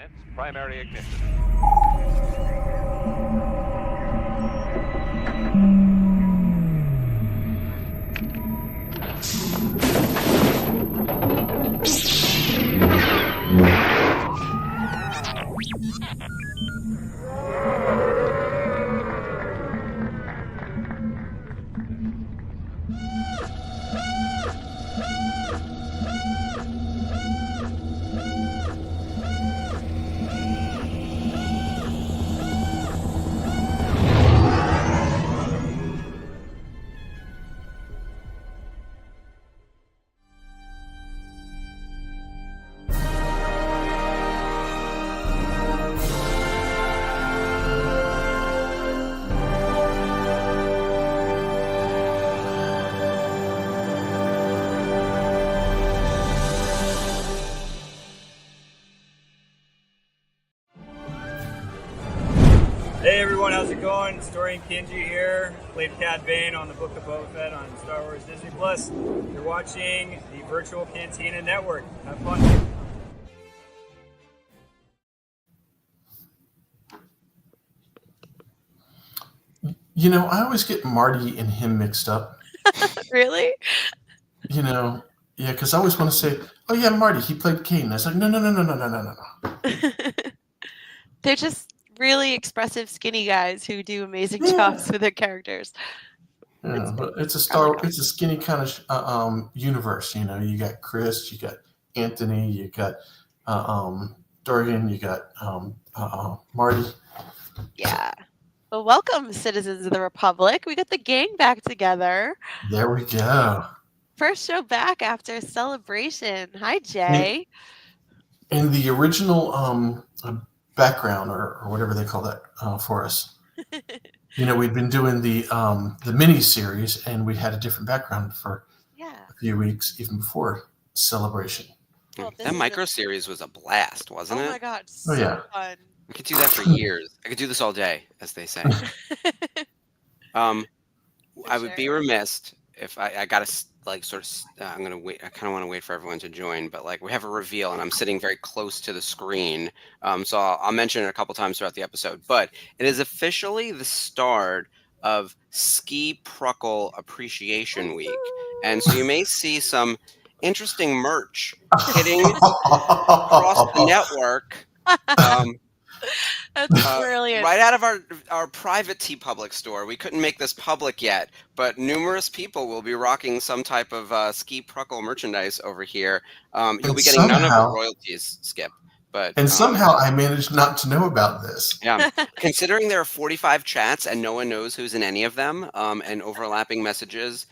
Commence primary ignition. Hey everyone, how's it going? It's Dorian Kinji here. Played Cad Bane on the Book of Boba Fett on Star Wars Disney Plus. You're watching the Virtual Cantina Network. Have fun. You know, I always get Marty and him mixed up. Really? You know, yeah, because I always want to say, "Oh yeah, Marty, he played Caden." I was like, no. They're just really expressive, skinny guys who do amazing jobs with their characters. Yeah, but it's a skinny kind of universe. You know, you got Chris, you got Anthony, you got Dorian, you got Marty. Yeah. Well, welcome, citizens of the Republic. We got the gang back together. There we go. First show back after Celebration. Hi, Jay. And the original background or whatever they call that for us. You know, we'd been doing the mini series, and we had a different background for a few weeks, even before Celebration. Well, that micro series was a blast, wasn't it? Oh my god, so fun. I could do that for years. I could do this all day, as they say. I would be remiss if I got to I'm gonna wait. I kind of want to wait for everyone to join, but like we have a reveal, and I'm sitting very close to the screen, so I'll mention it a couple times throughout the episode. But it is officially the start of Ski Pruckle Appreciation Week, and so you may see some interesting merch hitting across the network. That's brilliant. Right out of our private TeePublic store. We couldn't make this public yet, but numerous people will be rocking some type of Ski Pruckle merchandise over here. You'll be getting none of the royalties, Skip. And somehow I managed not to know about this. Yeah. Considering there are 45 chats and no one knows who's in any of them, and overlapping messages,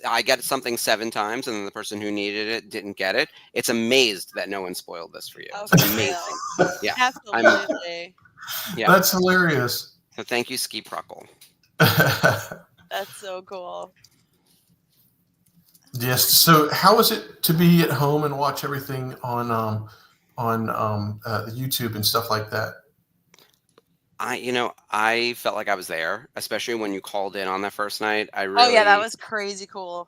I get something 7 times and then the person who needed it didn't get it. It's amazed that no one spoiled this for you. Oh, it's amazing. Yeah. Absolutely. Yeah. That's hilarious. So thank you, Ski Pruckle. That's so cool. Yes. So how is it to be at home and watch everything on YouTube and stuff like that? I felt like I was there, especially when you called in on that first night. Oh yeah, that was crazy cool.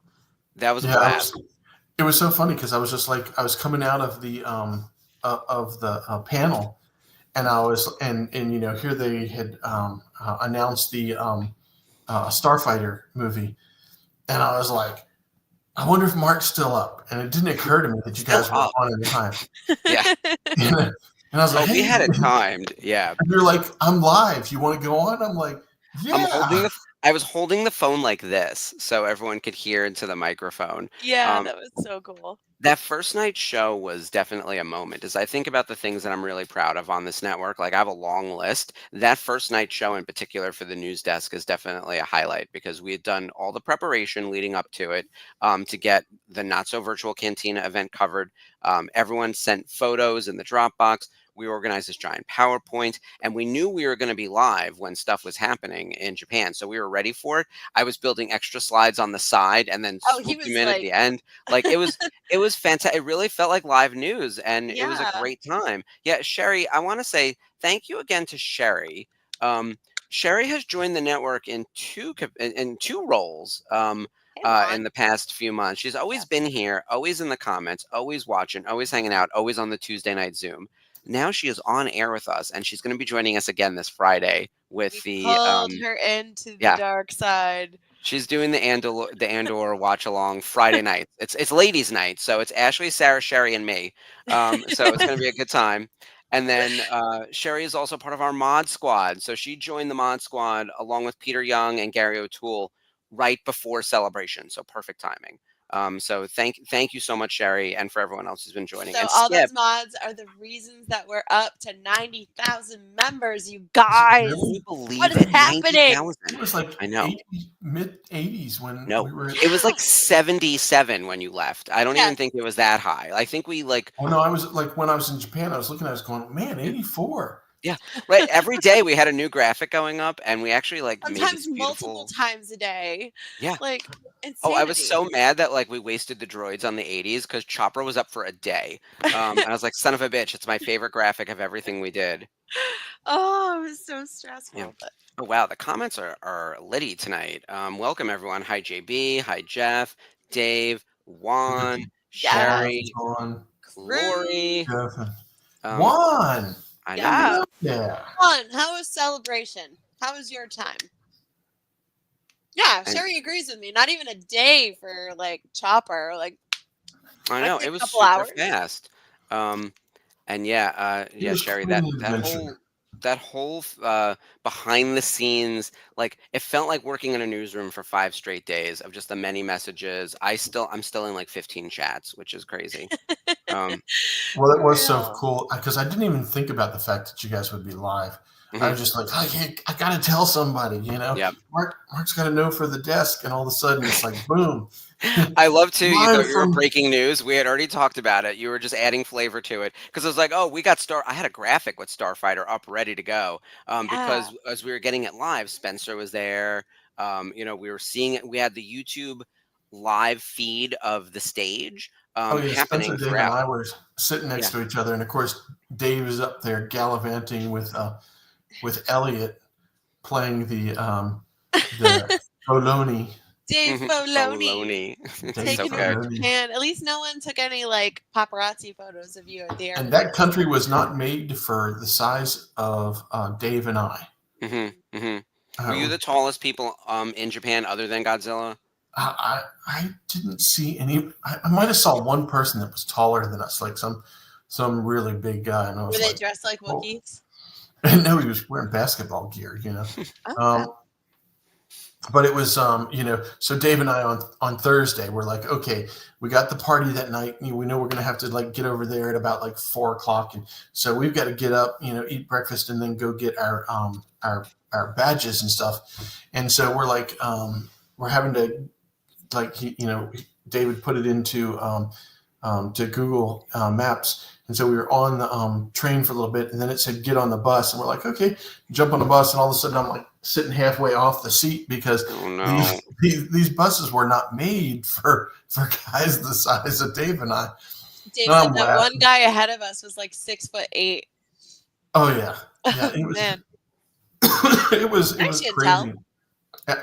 That was a blast. It was so funny because I was just like, I was coming out of the panel, and I was and you know, here they had announced the Starfighter movie, and I was like, I wonder if Mark's still up. And it didn't occur to me that you guys were on at the time. Yeah. And I was like, we had it timed. Yeah. And you're like, I'm live. You want to go on? I'm like, yeah. I was holding the phone like this so everyone could hear into the microphone. Yeah, that was so cool. That first night show was definitely a moment. As I think about the things that I'm really proud of on this network, like I have a long list. That first night show in particular for the news desk is definitely a highlight because we had done all the preparation leading up to it to get the Not So Virtual Cantina event covered. Everyone sent photos in the Dropbox. We organized this giant PowerPoint, and we knew we were going to be live when stuff was happening in Japan. So we were ready for it. I was building extra slides on the side and then swooped them in at the end. Like it was fantastic. It really felt like live news, and it was a great time. Yeah, Sherry, I want to say thank you again to Sherry. Sherry has joined the network in two roles. In the past few months. She's always been here, always in the comments, always watching, always hanging out, always on the Tuesday night Zoom. now she is on air with us, and she's going to be joining us again this Friday with We the pulled her into the dark side. She's doing the Andor watch along Friday night. It's ladies' night, so it's Ashley, Sarah, Sherry, and me. So it's going to be a good time. And then Sherry is also part of our mod squad. So she joined the mod squad along with Peter Young and Gary O'Toole right before Celebration. So perfect timing. So thank you so much, Sherry, and for everyone else who's been joining. So and all Skip, those mods are the reasons that we're up to 90,000 members, you guys. can you believe What is happening? 90,000? It was like I know. Mid 80s when No, we were. it was like 77 when you left. I don't even Yes. think it was that high. I think we like. Oh no, I was like when I was in Japan, I was looking, I was going, man, 84. Right, every day we had a new graphic going up, and we actually like made Sometimes this beautiful. multiple times a day. Yeah. Like, insanity. Oh, I was so mad that like we wasted the droids on the 80s because Chopper was up for a day, and I was like, "Son of a bitch!" It's my favorite graphic of everything we did. Oh, it was so stressful. Yeah. But Oh wow, the comments are litty tonight. Welcome everyone. Hi JB. Hi Jeff. Dave. Juan. Sherry. Lori. Juan. I know. Yeah. Yeah. Juan, how was celebration? How was your time? Yeah, And- Sherry agrees with me. Not even a day for like Chopper. Like, I know like a it was couple super hours. fast. And yeah, was Sherry, quite that an adventure. that whole behind the scenes, like it felt like working in a newsroom for 5 straight days of just the many messages. I'm still in like 15 chats, which is crazy. Well, it was so Real. cool because I didn't even think about the fact that you guys would be live. I Mhm. was just like, I got to tell somebody, you know. Yep. Mark's got to know for the desk, and all of a sudden it's like, boom. I love too. You Live thought you were from- breaking news. We had already talked about it. You were just adding flavor to it because I was like, oh, we got I had a graphic with Starfighter up ready to go because as we were getting it live, Spencer was there. We were seeing it. We had the YouTube live feed of the stage happening Spencer, Dave, and throughout. I were sitting next to each other, and of course, Dave is up there gallivanting with Elliot playing the Bologna. Dave Filoni. Taking So over good. Japan. At least no one took any like paparazzi photos of you at the airport. And that country was not made for the size of Dave and I. Mm-hmm, mm-hmm. Were you the tallest people in Japan other than Godzilla? I didn't see any. I might have saw one person that was taller than us, like some really big guy. And I was Were they like, dressed like Wookiees? no, he was wearing basketball gear, you know. Okay. But it was, so Dave and I on Thursday, we're like, okay, we got the party that night. We know we're going to have to like get over there at about like 4:00. And so we've got to get up, eat breakfast and then go get our badges and stuff. And so we're like, we're having to like, David put it into to Google Maps. And so we were on the train for a little bit, and then it said, get on the bus. And we're like, okay, jump on the bus. And all of a sudden I'm like sitting halfway off the seat because these buses were not made for guys the size of Dave and I. Dave said that one guy ahead of us was like 6'8". Oh yeah. It was, Man. it was crazy. Tell.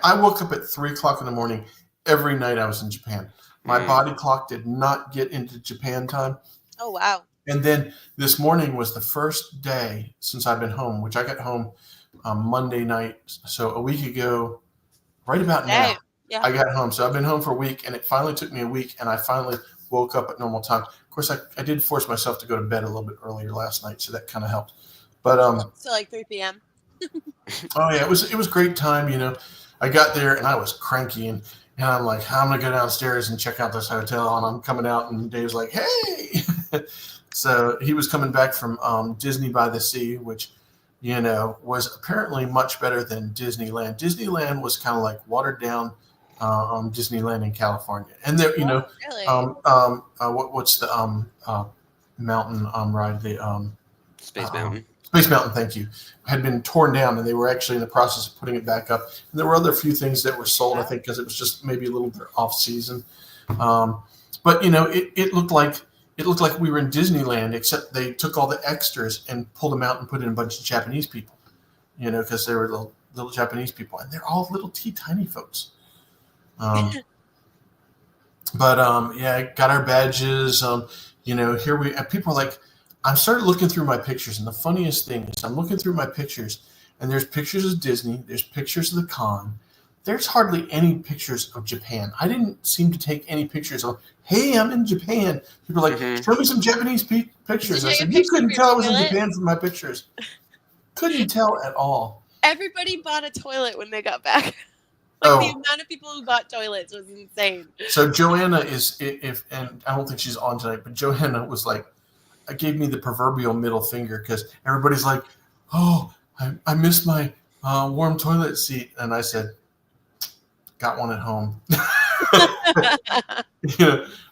I woke up at 3:00 in the morning every night I was in Japan. My body clock did not get into Japan time. Oh, wow. And then this morning was the first day since I've been home, which I got home Monday night. So a week ago, right about now, I got home. So I've been home for a week, and it finally took me a week, and I finally woke up at normal time. Of course, I did force myself to go to bed a little bit earlier last night, so that kind of helped. But so like 3 p.m. Oh yeah, it was a great time. I got there and I was cranky, and I'm like, I'm gonna go downstairs and check out this hotel, and I'm coming out, and Dave's like, hey. So he was coming back from Disney by the Sea, which, was apparently much better than Disneyland. Disneyland was kind of like watered down Disneyland in California. And there, really? what's the mountain ride? The Space Mountain. Space Mountain, thank you, had been torn down, and they were actually in the process of putting it back up. And there were other few things that were sold, I think, because it was just maybe a little bit off season. But it looked like we were in Disneyland, except they took all the extras and pulled them out and put in a bunch of Japanese people, because they were little Japanese people, and they're all little tiny folks. But got our badges. Here people are like, I started looking through my pictures, and the funniest thing is I'm looking through my pictures, and there's pictures of Disney, there's pictures of the con. There's hardly any pictures of Japan. I didn't seem to take any pictures of, hey, I'm in Japan. People are like, show me some Japanese pictures. I said, you couldn't tell I was in Japan from my pictures. Couldn't tell at all. Everybody bought a toilet when they got back. The amount of people who bought toilets was insane. So Joanna is, and I don't think she's on tonight, but Joanna was like, gave me the proverbial middle finger because everybody's like, oh, I missed my warm toilet seat. And I said, got one at home.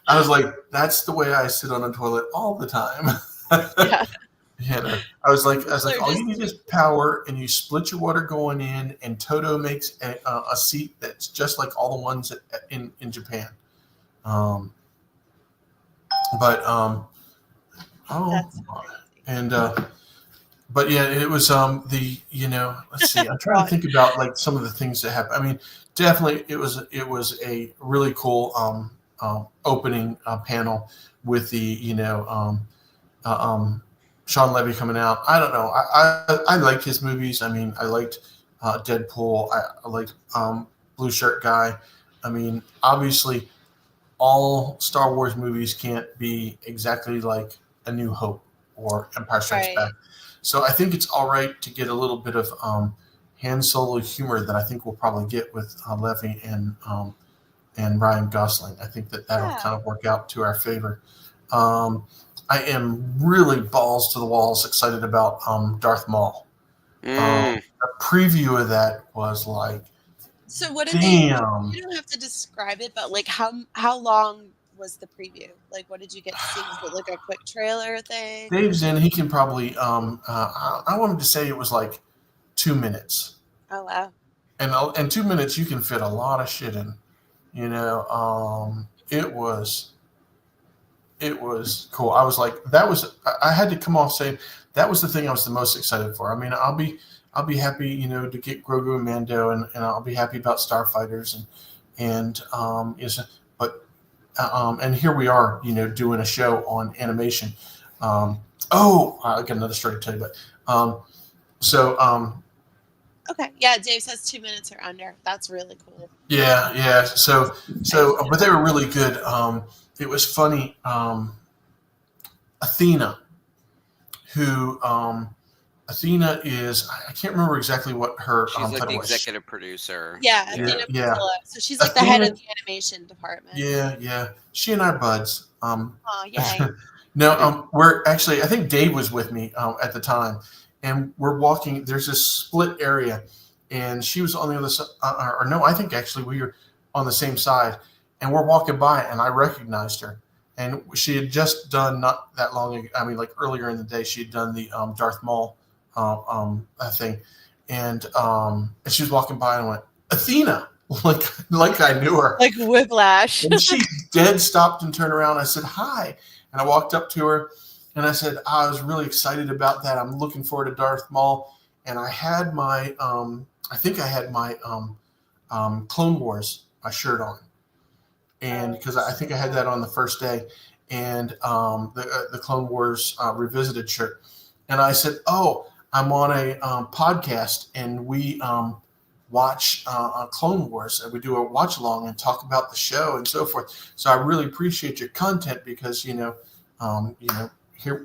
I was like, that's the way I sit on a toilet all the time. Yeah. I was like, all you need is power, and you split your water going in, and Toto makes a seat that's just like all the ones in Japan. But yeah, it was let's see, I'm trying to think about like some of the things that happened. I mean, definitely it was a really cool opening panel with the Sean Levy coming out. I don't know. I liked his movies. I mean, I liked Deadpool. I liked Blue Shirt Guy. I mean, obviously, all Star Wars movies can't be exactly like A New Hope or Empire Strikes Back. So I think it's all right to get a little bit of Han Solo humor that I think we'll probably get with Levy and Ryan Gosling. I think that'll kind of work out to our favor. I am really balls to the walls excited about Darth Maul. A preview of that was like, so what did they? You don't have to describe it, but like how long was the preview? Like, what did you get to see? Was it like a quick trailer thing? Dave's in. He can probably. I wanted to say it was like 2 minutes. Oh wow! And 2 minutes you can fit a lot of shit in. It was cool. I was like, I had to come off saying that was the thing I was the most excited for. I mean, I'll be happy, to get Grogu and Mando, and I'll be happy about Starfighters and here we are, doing a show on animation. I got another story to tell you about. Okay. Yeah, Dave says 2 minutes or under. That's really cool. Yeah. So, but they were really good. It was funny. Athena, who Athena is, I can't remember exactly what her she's like the was. executive producer. Yeah, Athena Priscilla. So she's like the head of the animation department. Yeah. She and I are buds. Yay. No, we're actually, I think Dave was with me at the time, and we're walking, there's this split area, and she was on the other side, or no, I think actually we were on the same side, and we're walking by, and I recognized her. And she had just done, not that long ago, I mean, like earlier in the day, she had done the Darth Maul thing. And she was walking by and went, Athena, like I knew her. Like whiplash. And she dead stopped and turned around. I said, hi. And I walked up to her and I said, I was really excited about that. I'm looking forward to Darth Maul. And I had my, I think I had my Clone Wars shirt on. And because I think I had that on the first day, and the Clone Wars Revisited shirt. And I said, I'm on a podcast, and we watch Clone Wars, and we do a watch along and talk about the show and so forth. So I really appreciate your content because here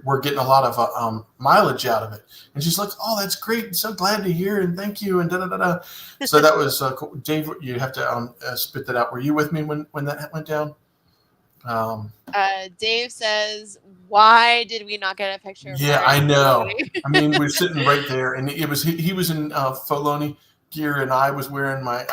we're getting a lot of mileage out of it. And she's like, oh, that's great. So glad to hear, and thank you, and da-da-da-da. So that was cool. Dave, you have to spit that out. Were you with me when that went down? Dave says, why did we not get a picture of Yeah, I know. I mean, we're sitting right there, and it was he was in Filoni gear, and I was wearing my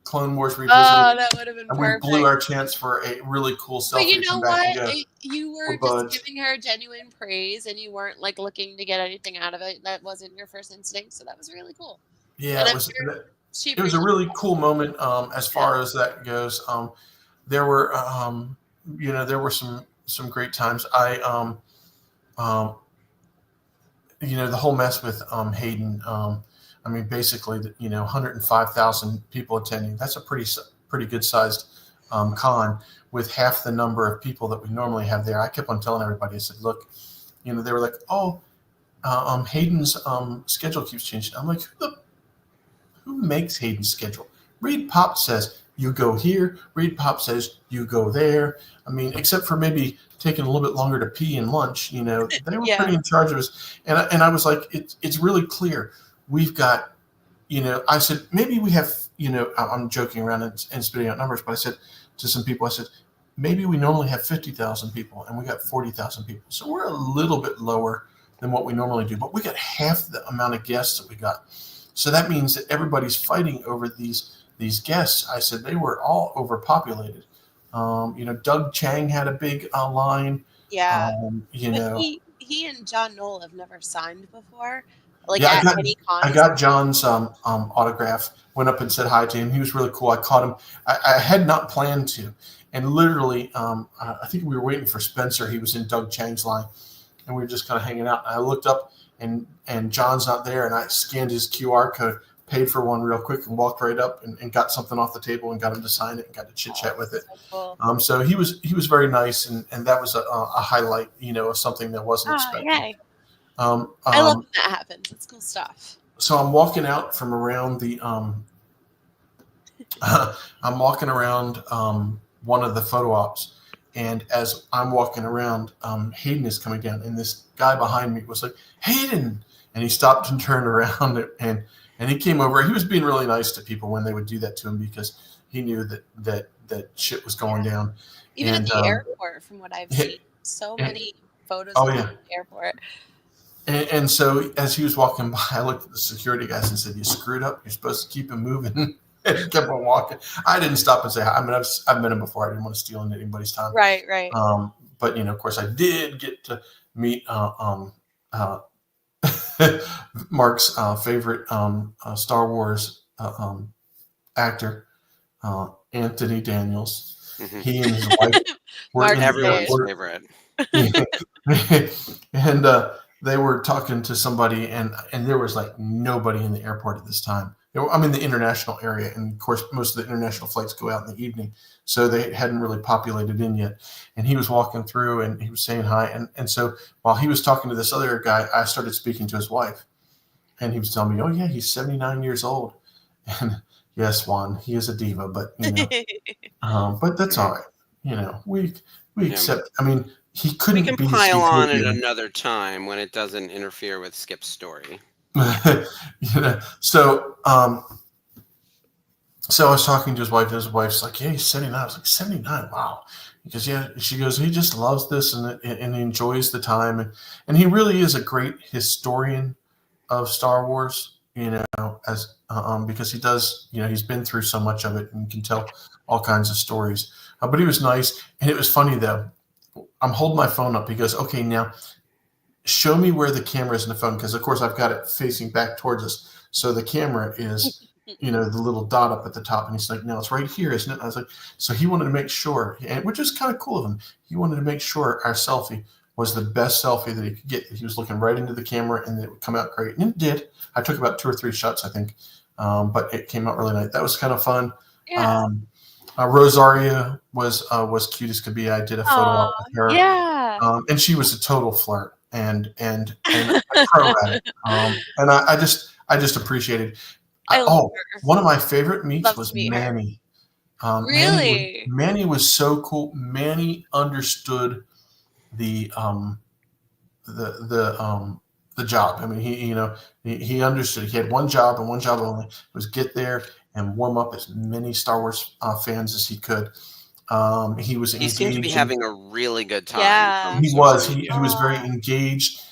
Clone Wars Revisited. Oh, that would have been perfect. We blew our chance for a really cool selfie. But you know what? You were just giving her genuine praise, and you weren't like looking to get anything out of it. That wasn't your first instinct, so that was really cool. Yeah, it was a really cool moment as far as that goes. There were there were some great times. The whole mess with Hayden. I mean, basically, 105,000 people attending. That's a pretty good sized con with half the number of people that we normally have there. I kept on telling everybody, I said, look, they were like, oh, Hayden's schedule keeps changing. I'm like, who makes Hayden's schedule? Reed Pop says you go here. Reed Pop says you go there. I mean, except for maybe taking a little bit longer to pee and lunch, they were pretty in charge of us. And I was like, it's really clear. We've got, I said, maybe we have, I'm joking around and spitting out numbers, but I said to some people, I said, maybe we normally have 50,000 people and we got 40,000 people. So we're a little bit lower than what we normally do, but we got half the amount of guests that we got. So that means that everybody's fighting over these guests. I said they were all overpopulated. Doug Chang had a big line. Yeah. But he and John Knoll have never signed before. Any con. I got John's autograph. Went up and said hi to him. He was really cool. I caught him. I had not planned to, and literally, I think we were waiting for Spencer. He was in Doug Chang's line, and we were just kind of hanging out. And I looked up, and John's not there, and I scanned his QR code, paid for one real quick, and walked right up and got something off the table and got him to sign it and got to chit chat with it. So cool. So he was very nice, and that was a highlight, of something that wasn't expected. Yay. I love when that happens. It's cool stuff. So I'm walking out from around the I'm walking around one of the photo ops, and as I'm walking around, Hayden is coming down, and this guy behind me was like, Hayden, and he stopped and turned around, and he came over. He was being really nice to people when they would do that to him because he knew that shit was going down. Even at the airport, from what I've seen, so many photos of the airport. And so as he was walking by, I looked at the security guys and said, you screwed up. You're supposed to keep him moving. And he kept on walking. I didn't stop and say hi. I mean, I've met him before. I didn't want to steal anybody's time. Right. But, of course, I did get to meet Mark's favorite Star Wars actor, Anthony Daniels. Mm-hmm. He and his wife were everyone's favorite. And they were talking to somebody, and there was like nobody in the airport at this time. I'm in the international area, and of course, most of the international flights go out in the evening, so they hadn't really populated in yet. And he was walking through, and he was saying hi. And so while he was talking to this other guy, I started speaking to his wife, and he was telling me, "Oh yeah, he's 79 years old." And yes, Juan, he is a diva, but but that's all right. We accept. I mean. He couldn't be. We can pile on at another time when it doesn't interfere with Skip's story. So I was talking to his wife, and his wife's like, "Yeah, he's 79." I was like, 79? Wow. Because she goes, he just loves this and he enjoys the time, and he really is a great historian of Star Wars. As because he does, he's been through so much of it, and you can tell all kinds of stories. But he was nice, and it was funny though. I'm holding my phone up. He goes, okay, now show me where the camera is in the phone. Because, of course, I've got it facing back towards us. So the camera is, the little dot up at the top. And he's like, no, it's right here, isn't it? I was like, so he wanted to make sure, which is kind of cool of him. He wanted to make sure our selfie was the best selfie that he could get. He was looking right into the camera, and it would come out great. And it did. I took about 2 or 3 shots, I think. But it came out really nice. That was kind of fun. Yeah. Rosaria was cute as could be. I did a photo op with her. Yeah. And she was a total flirt and a pro at it. And I just appreciated. One of my favorite meets was Manny. Really? Manny was so cool. Manny understood the job. I mean, he understood. He had one job and one job only. It was get there and warm up as many Star Wars fans as he could. He was engaged. He seemed to be having a really good time. Yeah. He was. He was very engaged.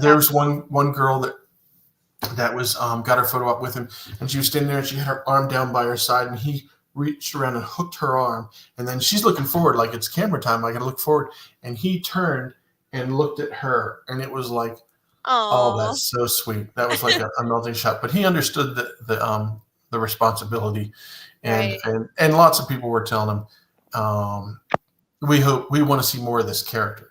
There was one girl that was got her photo up with him, and she was standing there, and she had her arm down by her side, and he reached around and hooked her arm, and then she's looking forward like it's camera time. I got to look forward, and he turned and looked at her, and it was like, oh, that's so sweet. That was like a melting shot. But he understood the responsibility, and lots of people were telling him, we want to see more of this character.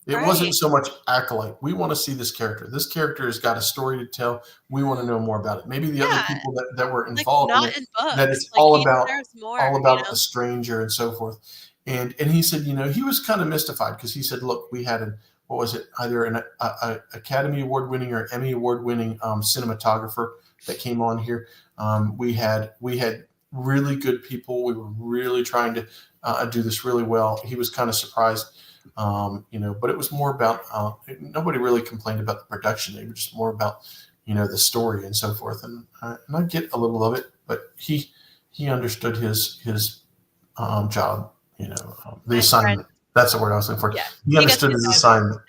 It wasn't so much acolyte. We want to see this character. This character has got a story to tell. We want to know more about it. Maybe the other people that were involved in it, that it's all about the stranger and so forth. And he said, he was kind of mystified because he said, look, we had what was it? Either an Academy Award winning or Emmy Award winning cinematographer that came on here. We had really good people. We were really trying to do this really well. He was kind of surprised, but it was more about nobody really complained about the production. It was just more about the story and so forth. And I get a little of it, but he understood his job. The assignment. That's the word I was looking for. Yeah, he understood his assignment.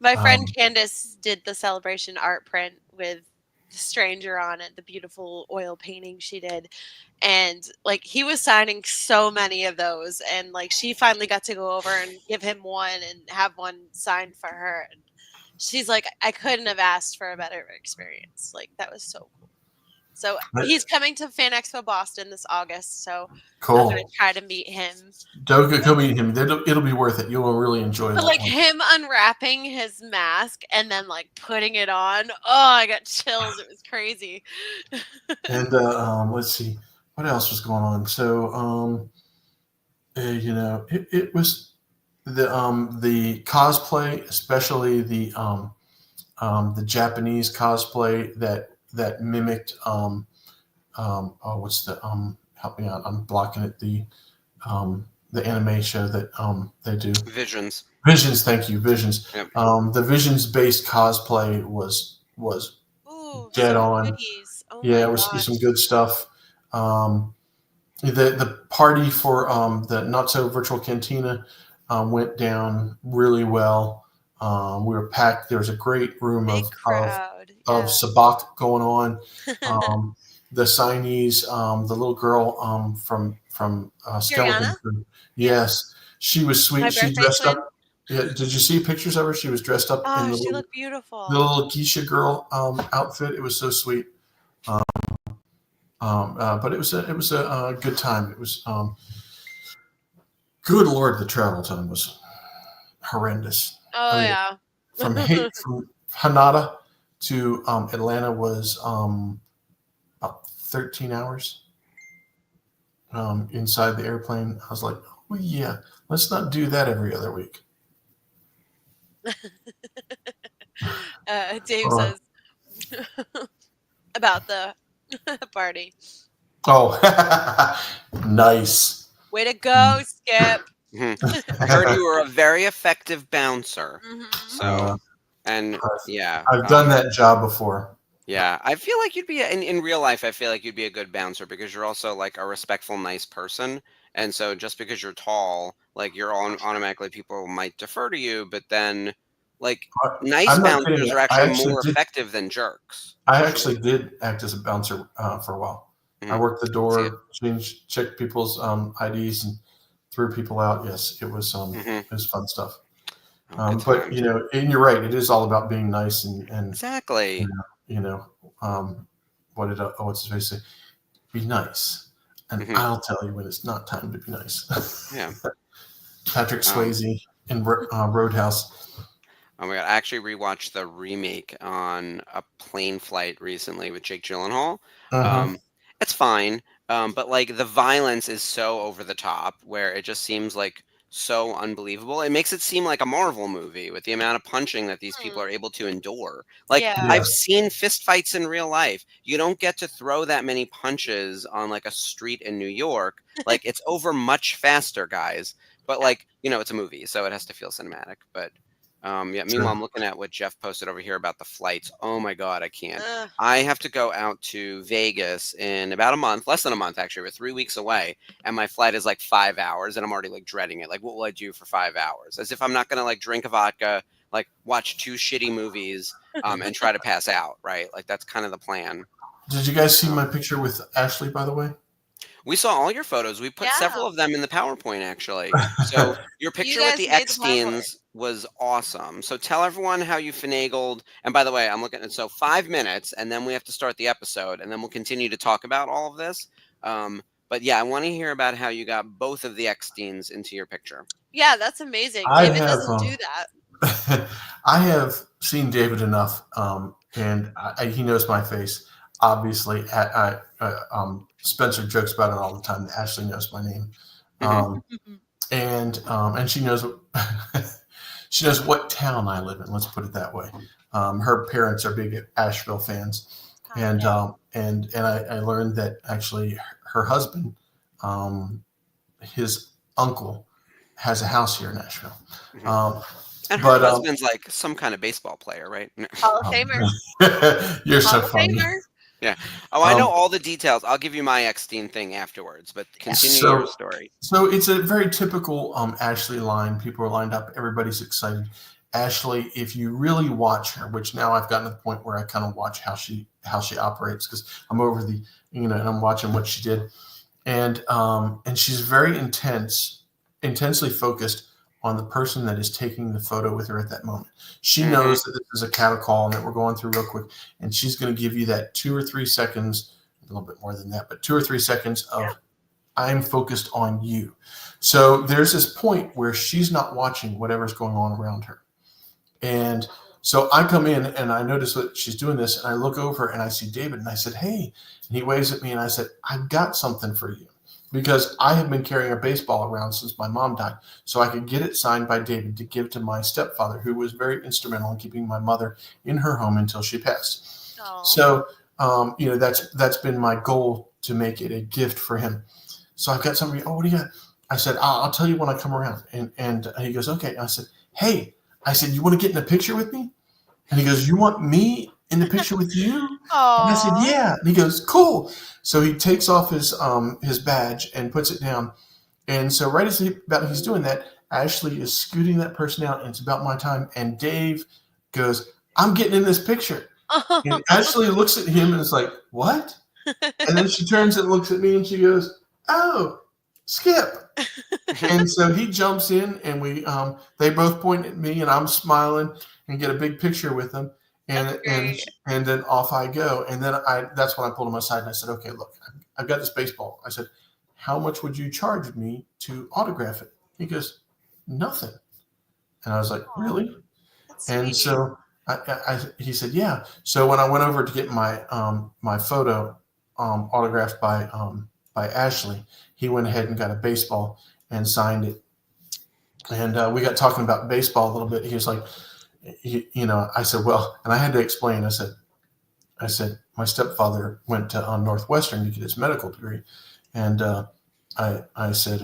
My friend Candace did the celebration art print with the stranger on it, the beautiful oil painting she did. And like he was signing so many of those, and like she finally got to go over and give him one and have one signed for her. And she's like, I couldn't have asked for a better experience. Like that was so cool. So he's coming to Fan Expo Boston this August. So cool. I'm gonna try to meet him. Go meet him. It'll be worth it. You will really enjoy But like him unwrapping his mask and then like putting it on. Oh, I got chills. It was crazy. And let's see what else was going on. So it was the cosplay, especially the Japanese cosplay that mimicked what's the help me out, I'm blocking it, the anime show that they do, Visions, thank you, Visions. Yep. The Visions based cosplay was dead on. Oh yeah, it was some good stuff. The party for the Not So Virtual Cantina went down really well. We were packed. There was a great room of sabak going on. The signees, the little girl from Skeleton Crew. Yes, she was sweet. She dressed up. Yeah, did you see pictures of her? She was dressed up in she looked beautiful. The little geisha girl outfit. It was so sweet. But it was a good time. It was good Lord, the travel time was horrendous. Yeah. From Hanada to Atlanta was about 13 hours inside the airplane. I was like, oh yeah, let's not do that every other week. Dave says about the party. Oh, nice. Way to go, Skip. I heard you were a very effective bouncer. So, I've done that job before. Yeah, I feel like you'd be in real life. I feel like you'd be a good bouncer because you're also like a respectful, nice person. And so, just because you're tall, like you're automatically people might defer to you. But then, like nice bouncers are actually more effective than jerks. I actually did act as a bouncer for a while. I worked the door, checked people's IDs, and threw people out. Yes, it was it was fun stuff. But and you're right. It is all about being nice and exactly. What's his face say? Be nice, and I'll tell you when it's not time to be nice. Yeah. Patrick Swayze in Roadhouse. Oh my god! I actually rewatched the remake on a plane flight recently with Jake Gyllenhaal. It's fine, but like the violence is so over the top, where it just seems like so unbelievable. It makes it seem like a Marvel movie with the amount of punching that these people are able to endure. Like I've seen fist fights in real life. You don't get to throw that many punches on like a street in New York. Like it's over much faster, guys. But like, it's a movie, so it has to feel cinematic. But meanwhile, I'm looking at what Jeff posted over here about the flights. Oh my God, I can't. I have to go out to Vegas in about a month, less than a month, actually. We're 3 weeks away. And my flight is like 5 hours and I'm already like dreading it. Like, what will I do for 5 hours? As if I'm not going to like drink a vodka, like watch 2 shitty movies and try to pass out, right? Like that's kind of the plan. Did you guys see my picture with Ashley, by the way? We saw all your photos. We put several of them in the PowerPoint, actually. So your picture with the X-Teens was awesome. So tell everyone how you finagled. And by the way, I'm looking at 5 minutes, and then we have to start the episode, and then we'll continue to talk about all of this. But yeah, I want to hear about how you got both of the X-Teens into your picture. Yeah, that's amazing. David doesn't do that. I have seen David enough, and he knows my face. Obviously, Spencer jokes about it all the time. Ashley knows my name, and she knows. She knows what town I live in. Let's put it that way. Her parents are big Asheville fans, and I learned that actually her husband, his uncle, has a house here in Nashville. And her but husband's like some kind of baseball player, right? Hall of Famer. You're so Hall of funny. Famer. Yeah. Oh, I know all the details. I'll give you my Eckstein thing afterwards, but continue your story. So it's a very typical Ashley line. People are lined up. Everybody's excited. Ashley, if you really watch her, which now I've gotten to the point where I kind of watch how she operates, because I'm over the, and I'm watching what she did, and she's very intensely focused on the person that is taking the photo with her at that moment. She knows that this is a cattle call and that we're going through real quick, and she's going to give you that 2 or 3 seconds, a little bit more than that, but 2 or 3 seconds of I'm focused on you. So there's this point where she's not watching whatever's going on around her. And so I come in and I notice that she's doing this, and I look over and I see David, and I said, hey, and he waves at me, and I said, I've got something for you, because I have been carrying a baseball around since my mom died, so I could get it signed by David to give to my stepfather, who was very instrumental in keeping my mother in her home until she passed. Aww. So, that's been my goal, to make it a gift for him. So I've got somebody, what do you got? I said, I'll tell you when I come around. And he goes, okay. And I said, hey, you want to get in a picture with me? And he goes, you want me in the picture with you? And I said, yeah. And he goes, cool. So he takes off his badge and puts it down. And so right as he's doing that, Ashley is scooting that person out, and it's about my time. And Dave goes, I'm getting in this picture. And Ashley looks at him and is like, what? And then she turns and looks at me and she goes, oh, Skip. And so he jumps in, and they both point at me, and I'm smiling and get a big picture with them. And then off I go. And then that's when I pulled him aside and I said, okay, look, I've got this baseball. I said, how much would you charge me to autograph it? He goes, nothing. And I was like, really? And so he said, yeah. So when I went over to get my photo autographed by Ashley, he went ahead and got a baseball and signed it. And we got talking about baseball a little bit. He was like, I said, well, and I had to explain. I said, my stepfather went to Northwestern to get his medical degree. And I said,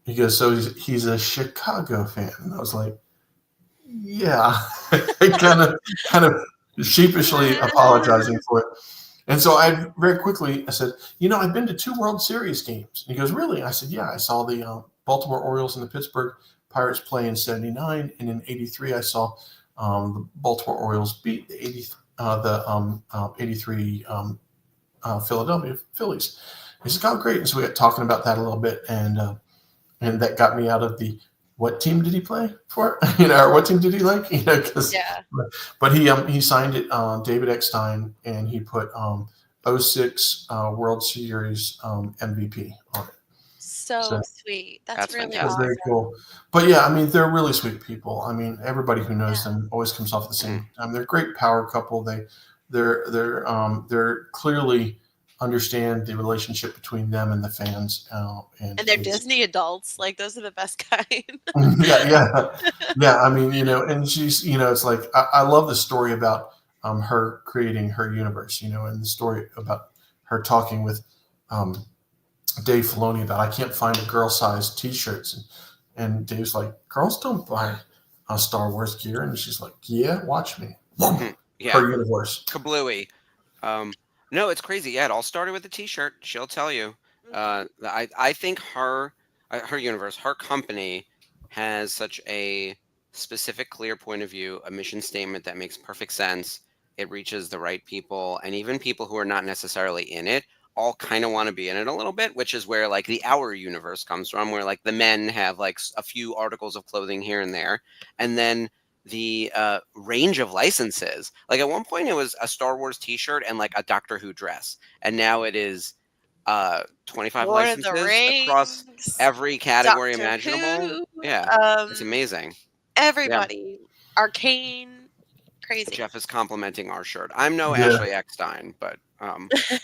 he goes, so he's a Chicago fan. And I was like, yeah, kind of sheepishly apologizing for it. And so I very quickly, I said, I've been to 2 World Series games. And he goes, really? I said, yeah, I saw the Baltimore Orioles and the Pittsburgh Pirates play in '79. And in '83, I saw the Baltimore Orioles beat the 83 Philadelphia Phillies. He said, oh, great. And so we got talking about that a little bit. And that got me out of the, what team did he play for? Or what team did he like? But he signed it, David Eckstein, and he put 06 World Series MVP on it. So sweet. That's really fantastic. awesome. Very cool. But yeah, they're really sweet people. Everybody who knows them always comes off at the same time. They're a great power couple. They're clearly understand the relationship between them and the fans. And they're Disney adults. Like, those are the best kind. Yeah. And she's, it's like, I love the story about her creating her universe, and the story about her talking with Dave Filoni about, I can't find a girl-sized T-shirts. And Dave's like, girls don't buy Star Wars gear. And she's like, yeah, watch me. Her universe. Kablooey. No, it's crazy. Yeah, it all started with a T-shirt. She'll tell you. I think her universe, her company, has such a specific, clear point of view, a mission statement that makes perfect sense. It reaches the right people, and even people who are not necessarily in it all kind of want to be in it a little bit, which is where like the Our universe comes from, where like the men have like a few articles of clothing here and there, and then the range of licenses. Like at one point it was a Star Wars T-shirt and like a Doctor Who dress, and now it is 25 Lord licenses of the Rings, across every category Doctor imaginable. Who, It's amazing. Everybody, Arcane, crazy. Jeff is complimenting our shirt. I'm no Ashley Eckstein, but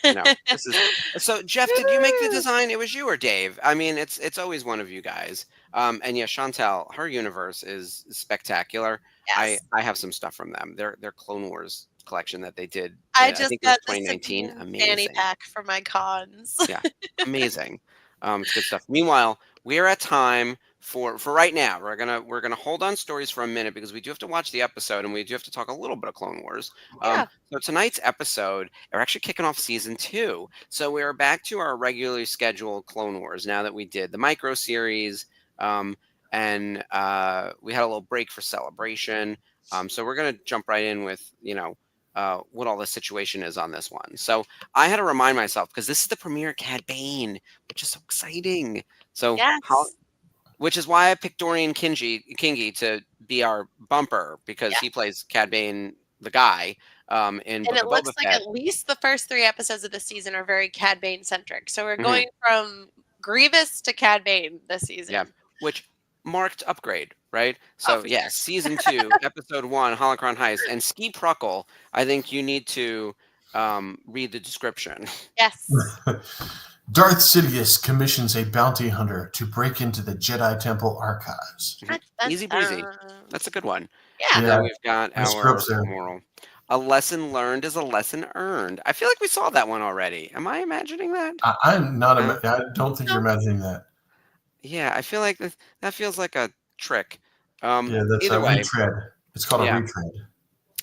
no. This is so. Jeff, did you make the design? It was you or Dave? It's always one of you guys. And yeah, Chantel, her universe is spectacular. Yes. I have some stuff from them. Their Clone Wars collection that they did. I I just think it was got the 2019. Sabine fanny Amazing. pack for my cons. Yeah, amazing. It's good stuff. Meanwhile, we're at time for right now. We're gonna hold on stories for a minute because we do have to watch the episode and we do have to talk a little bit of Clone Wars. Yeah. So tonight's episode, we're actually kicking off season 2. So we're back to our regularly scheduled Clone Wars now that we did the micro series, and we had a little break for celebration. So we're gonna jump right in with what all the situation is on this one. So I had to remind myself because this is the premiere of Cad Bane, which is so exciting. So Yes. which is why I picked Dorian Kingi to be our bumper because Yeah. he plays Cad Bane, the guy, in And Book it of looks Boba like Fett. at least the first 3 episodes of the season are very Cad Bane centric. So we're Mhm. going from Grievous to Cad Bane this season. Yeah, which marked upgrade, right? Oh, So for yeah, sure. season 2, episode 1, Holocron Heist, and Ski Pruckle. I think you need to read the description. Yes. Darth Sidious commissions a bounty hunter to break into the Jedi Temple archives. Easy breezy. That's a good one. Yeah. And then we've got Miss our Scrubs there. moral. A lesson learned is a lesson earned. I feel like we saw that one already. Am I imagining that? I'm not. No? I don't think you're imagining that. Yeah, I feel like that feels like a trick. Yeah, that's Either a way, retread. It's called yeah. a retread.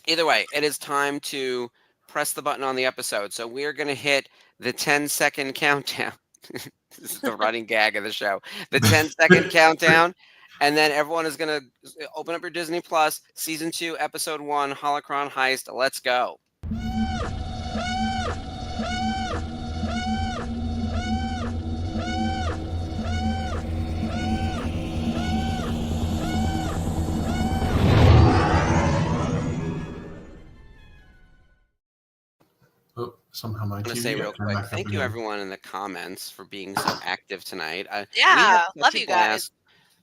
Either way, it is time to press the button on the episode. So we're going to hit the 10-second countdown. This is the running gag of the show. The 10-second countdown. And then everyone is going to open up your Disney Plus, season 2, episode 1, Holocron Heist. Let's go. Oh, somehow my I'm going to TV say got real turned quick, back up thank you again. everyone in the comments for being so active tonight. We had Yeah. such Love a you guys.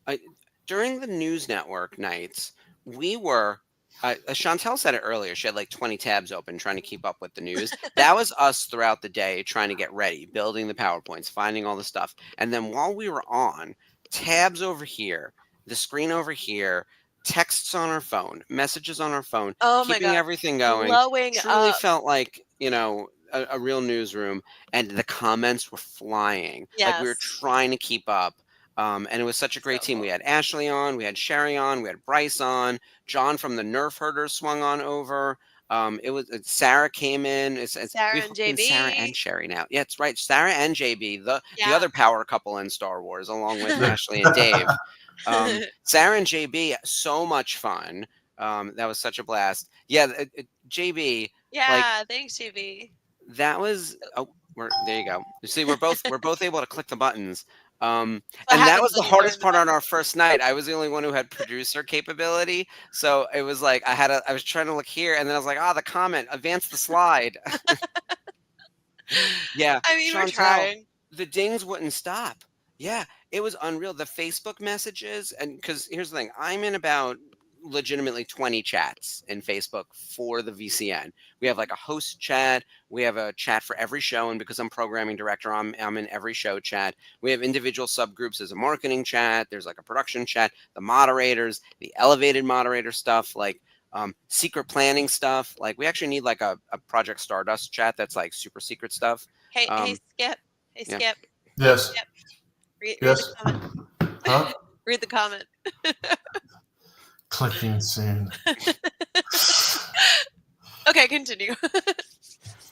blast. During the News Network nights, we were, Chantel said it earlier, she had like 20 tabs open trying to keep up with the news. That was us throughout the day trying to get ready, building the PowerPoints, finding all the stuff. And then while we were on, tabs over here, the screen over here, texts on our phone, messages on our phone, Oh my keeping God. everything going. Blowing Truly up. felt like, a real newsroom, and the comments were flying. Like we were Yes. trying to keep up. And it was such a great So team. cool. We had Ashley on, we had Sherry on, we had Bryce on, John from the Nerf Herders swung on over. It was Sarah came in. Sarah We've and hooked in Sarah and JB. Sherry now. Yeah, it's right. Sarah and JB, the Yeah. other power couple in Star Wars, along with Ashley and Dave. Sarah and JB, so much fun. That was such a blast. Yeah, JB. Yeah. Thanks, JB. That was there you go. You see, we're both able to click the buttons. And What that happens was the when you learn hardest the part on button? our first night. I was the only one who had producer capability. So it was like I was trying to look here and then I was like, the comment, advance the slide. Yeah. I mean, we're Chantel, trying. the dings wouldn't stop. Yeah, it was unreal. The Facebook messages, and because here's the thing, I'm in about legitimately 20 chats in Facebook for the VCN. We have like a host chat. We have a chat for every show, and because I'm programming director, I'm in every show chat. We have individual subgroups. There's a marketing chat. There's like a production chat. The moderators, the elevated moderator stuff, like secret planning stuff. Like we actually need like a Project Stardust chat that's like super secret stuff. Hey, Skip. Hey, yeah. Skip. Yes. Skip. Read Yes. the comment. Huh? Read the comment. Clicking soon. Okay, continue.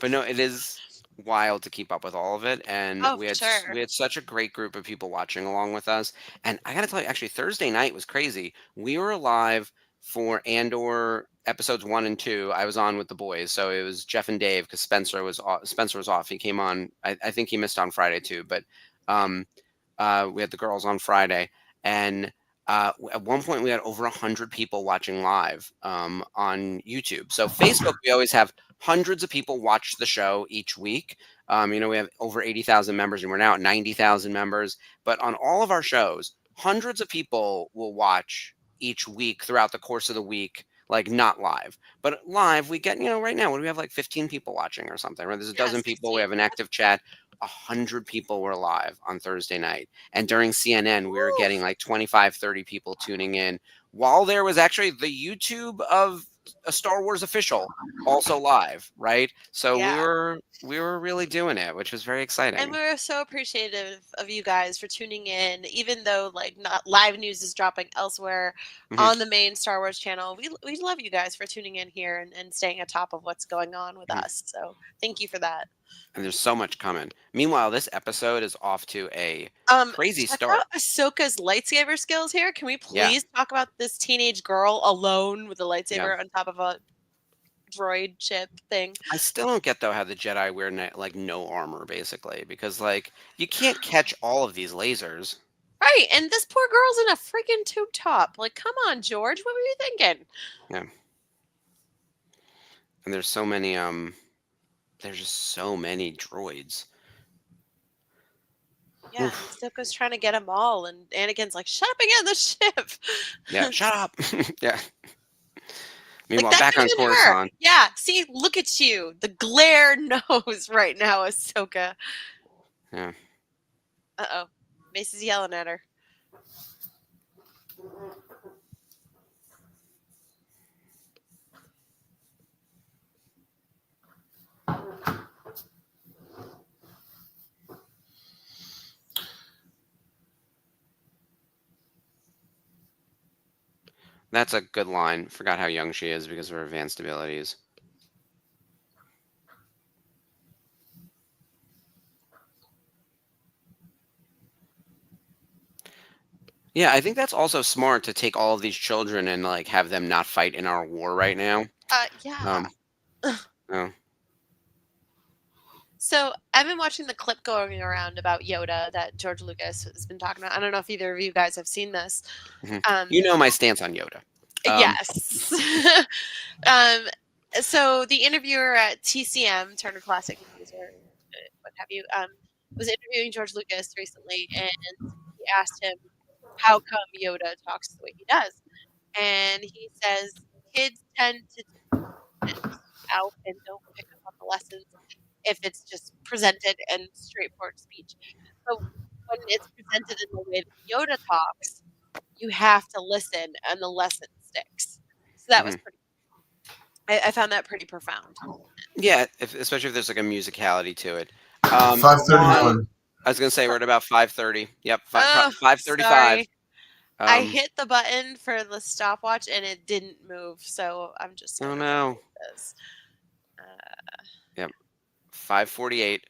But no, it is wild to keep up with all of it, and Oh, we for had sure. we had such a great group of people watching along with us. And I gotta tell you, actually, Thursday night was crazy. We were live for Andor episodes 1 and 2. I was on with the boys, so it was Jeff and Dave because Spencer was off. He came on. I think he missed on Friday too, but we had the girls on Friday, and at one point we had over 100 people watching live on YouTube. So Facebook, we always have hundreds of people watch the show each week. We have over 80,000 members, and we're now at 90,000 members. But on all of our shows, hundreds of people will watch each week throughout the course of the week, like not live. But live, we get, right now, what do we have, like 15 people watching or something, right? There's a dozen people. We 16. have an active chat. 100 people were live on Thursday night. And during CNN, we were getting like 25, 30 people tuning in, while there was actually the YouTube of a Star Wars official also live, right? So we were really doing it, which was very exciting. And we're so appreciative of you guys for tuning in, even though like not live news is dropping elsewhere on the main Star Wars channel. We love you guys for tuning in here and staying atop of what's going on with us. So thank you for that. And there's so much coming. Meanwhile, this episode is off to a crazy check start. out Ahsoka's lightsaber skills here. Can we please talk about this teenage girl alone with a lightsaber on top of a droid chip thing? I still don't get though how the Jedi wear like no armor basically, because like you can't catch all of these lasers. Right, and this poor girl's in a freaking tube top. Like, come on, George, what were you thinking? Yeah. And there's so many there's just so many droids. Yeah, Ahsoka's trying to get them all, and Anakin's like, "Shut up and get in the ship." Yeah, shut up. Yeah. Meanwhile, Like, back on Coruscant. Yeah, see, look at you. The glare knows right now, Ahsoka. Yeah. Uh-oh. Mace is yelling at her. That's a good line. Forgot how young she is because of her advanced abilities. Yeah, I think that's also smart to take all of these children and like have them not fight in our war right now. Yeah. No. So I've been watching the clip going around about Yoda that George Lucas has been talking about. I don't know if either of you guys have seen this. You know my stance on Yoda. Yes. So the interviewer at TCM, Turner Classic Movies, or what have you, was interviewing George Lucas recently, and he asked him how come Yoda talks the way he does. And he says kids tend to out and don't pick up on the lessons if it's just presented in straightforward speech. So when it's presented in the way that Yoda talks, you have to listen and the lesson sticks. So that was pretty, I found that pretty profound. Yeah, especially if there's like a musicality to it. 5:31. I was gonna say we're at about 5:30. Yep, 5:35. I hit the button for the stopwatch and it didn't move, so I'm just. Oh no. This. Yep, 5:48.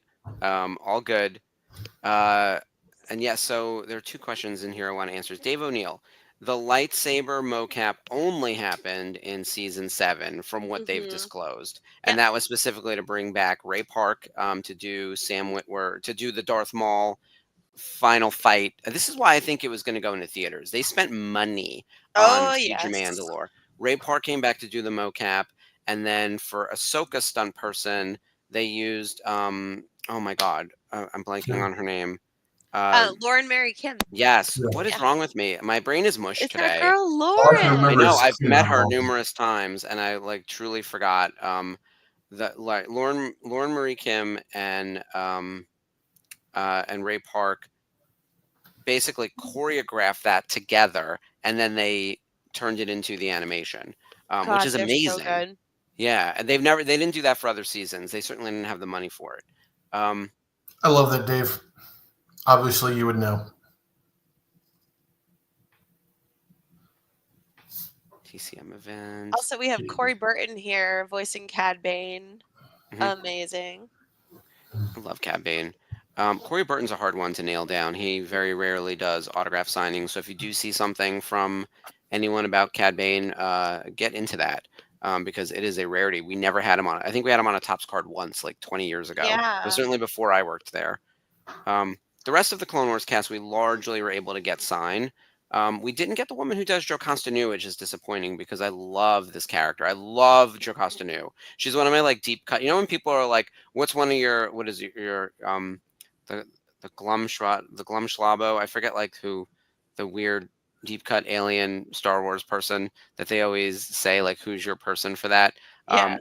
All good. And yeah, so there are two questions in here I want to answer. Dave O'Neill, the lightsaber mocap only happened in season 7 from what they've disclosed. And that was specifically to bring back Ray Park to do Sam Witwer, to do the Darth Maul final fight. This is why I think it was going to go into theaters. They spent money on Siege of Mandalore. Ray Park came back to do the mocap. And then for Ahsoka stunt person, they used, oh my God, I'm blanking on her name. Lauren Mary Kim. Yes. Yeah. What is wrong with me? My brain is mush it's today. Our girl Lauren. I know. I've met her numerous times, and I like truly forgot. That like Lauren Marie Kim and Ray Park basically choreographed that together, and then they turned it into the animation, which is amazing. So good. Yeah, and they didn't do that for other seasons. They certainly didn't have the money for it. I love that, Dave. Obviously, you would know. TCM event. Also, we have Corey Burton here voicing Cad Bane. Amazing. I love Cad Bane. Corey Burton's a hard one to nail down. He very rarely does autograph signings. So if you do see something from anyone about Cad Bane, get into that. Because it is a rarity. We never had him on. I think we had him on a Topps card once, like 20 years ago. Yeah. It was certainly before I worked there. The rest of the Clone Wars cast, we largely were able to get signed. We didn't get the woman who does Jocasta Nu, which is disappointing because I love this character. I love Jocasta Nu. She's one of my like deep cut. You know when people are like, "What's one of your the Glumschlabo?" I forget like who the weird deep cut alien Star Wars person that they always say like, "Who's your person for that?" Yeah.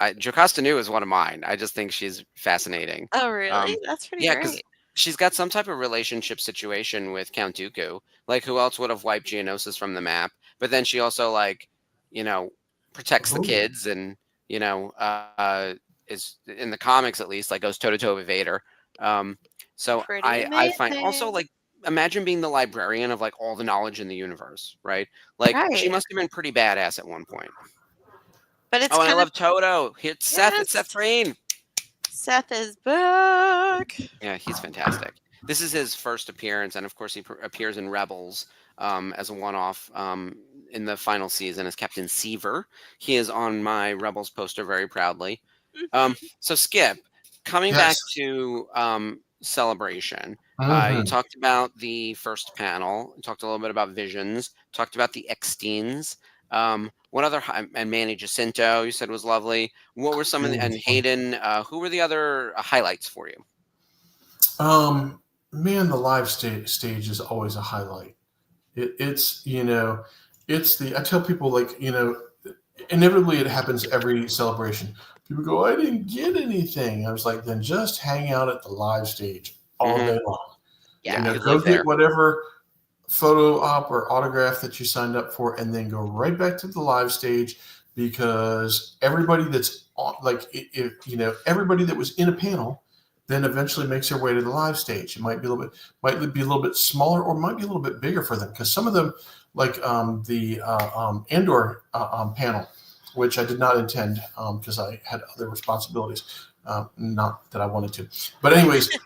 Jocasta Nu is one of mine. I just think she's fascinating. Oh, really? That's pretty Yeah, because great. she's got some type of relationship situation with Count Dooku. Like, who else would have wiped Geonosis from the map? But then she also, like, you know, protects the Oh, kids and, you know, is in the comics at least, like, goes toe to toe with Vader. Um, so Pretty I find also, amazing. like, imagine being the librarian of, like, all the knowledge in the universe, right? Like, she Right. must have been pretty badass at one point. But it's Oh, and I kind of love Toto. It's Seth. It's Seth yes. Green. Seth is back. Yeah, he's fantastic. This is his first appearance, and of course, he appears in Rebels as a one-off in the final season as Captain Seaver. He is on my Rebels poster very proudly. Mhm. So, Skip, coming back yes. to Celebration, you Hmm. talked about the first panel, you talked a little bit about Visions, talked about the X-Teens. What other and Manny Jacinto you said was lovely. What were some of the, and Hayden? Who were the other highlights for you? Man, the live stage is always a highlight. It's it's the I tell people, like, inevitably it happens every celebration. People go, I didn't get anything. I was like, then just hang out at the live stage all Hmm. day long. Yeah, Yeah. you Go live get there. whatever photo op or autograph that you signed up for, and then go right back to the live stage, because everybody that's on, like, if everybody that was in a panel then eventually makes their way to the live stage. It might be a little bit smaller, or might be a little bit bigger for them, because some of them, like the Andor panel, which I did not intend, because I had other responsibilities, not that I wanted to. But anyways,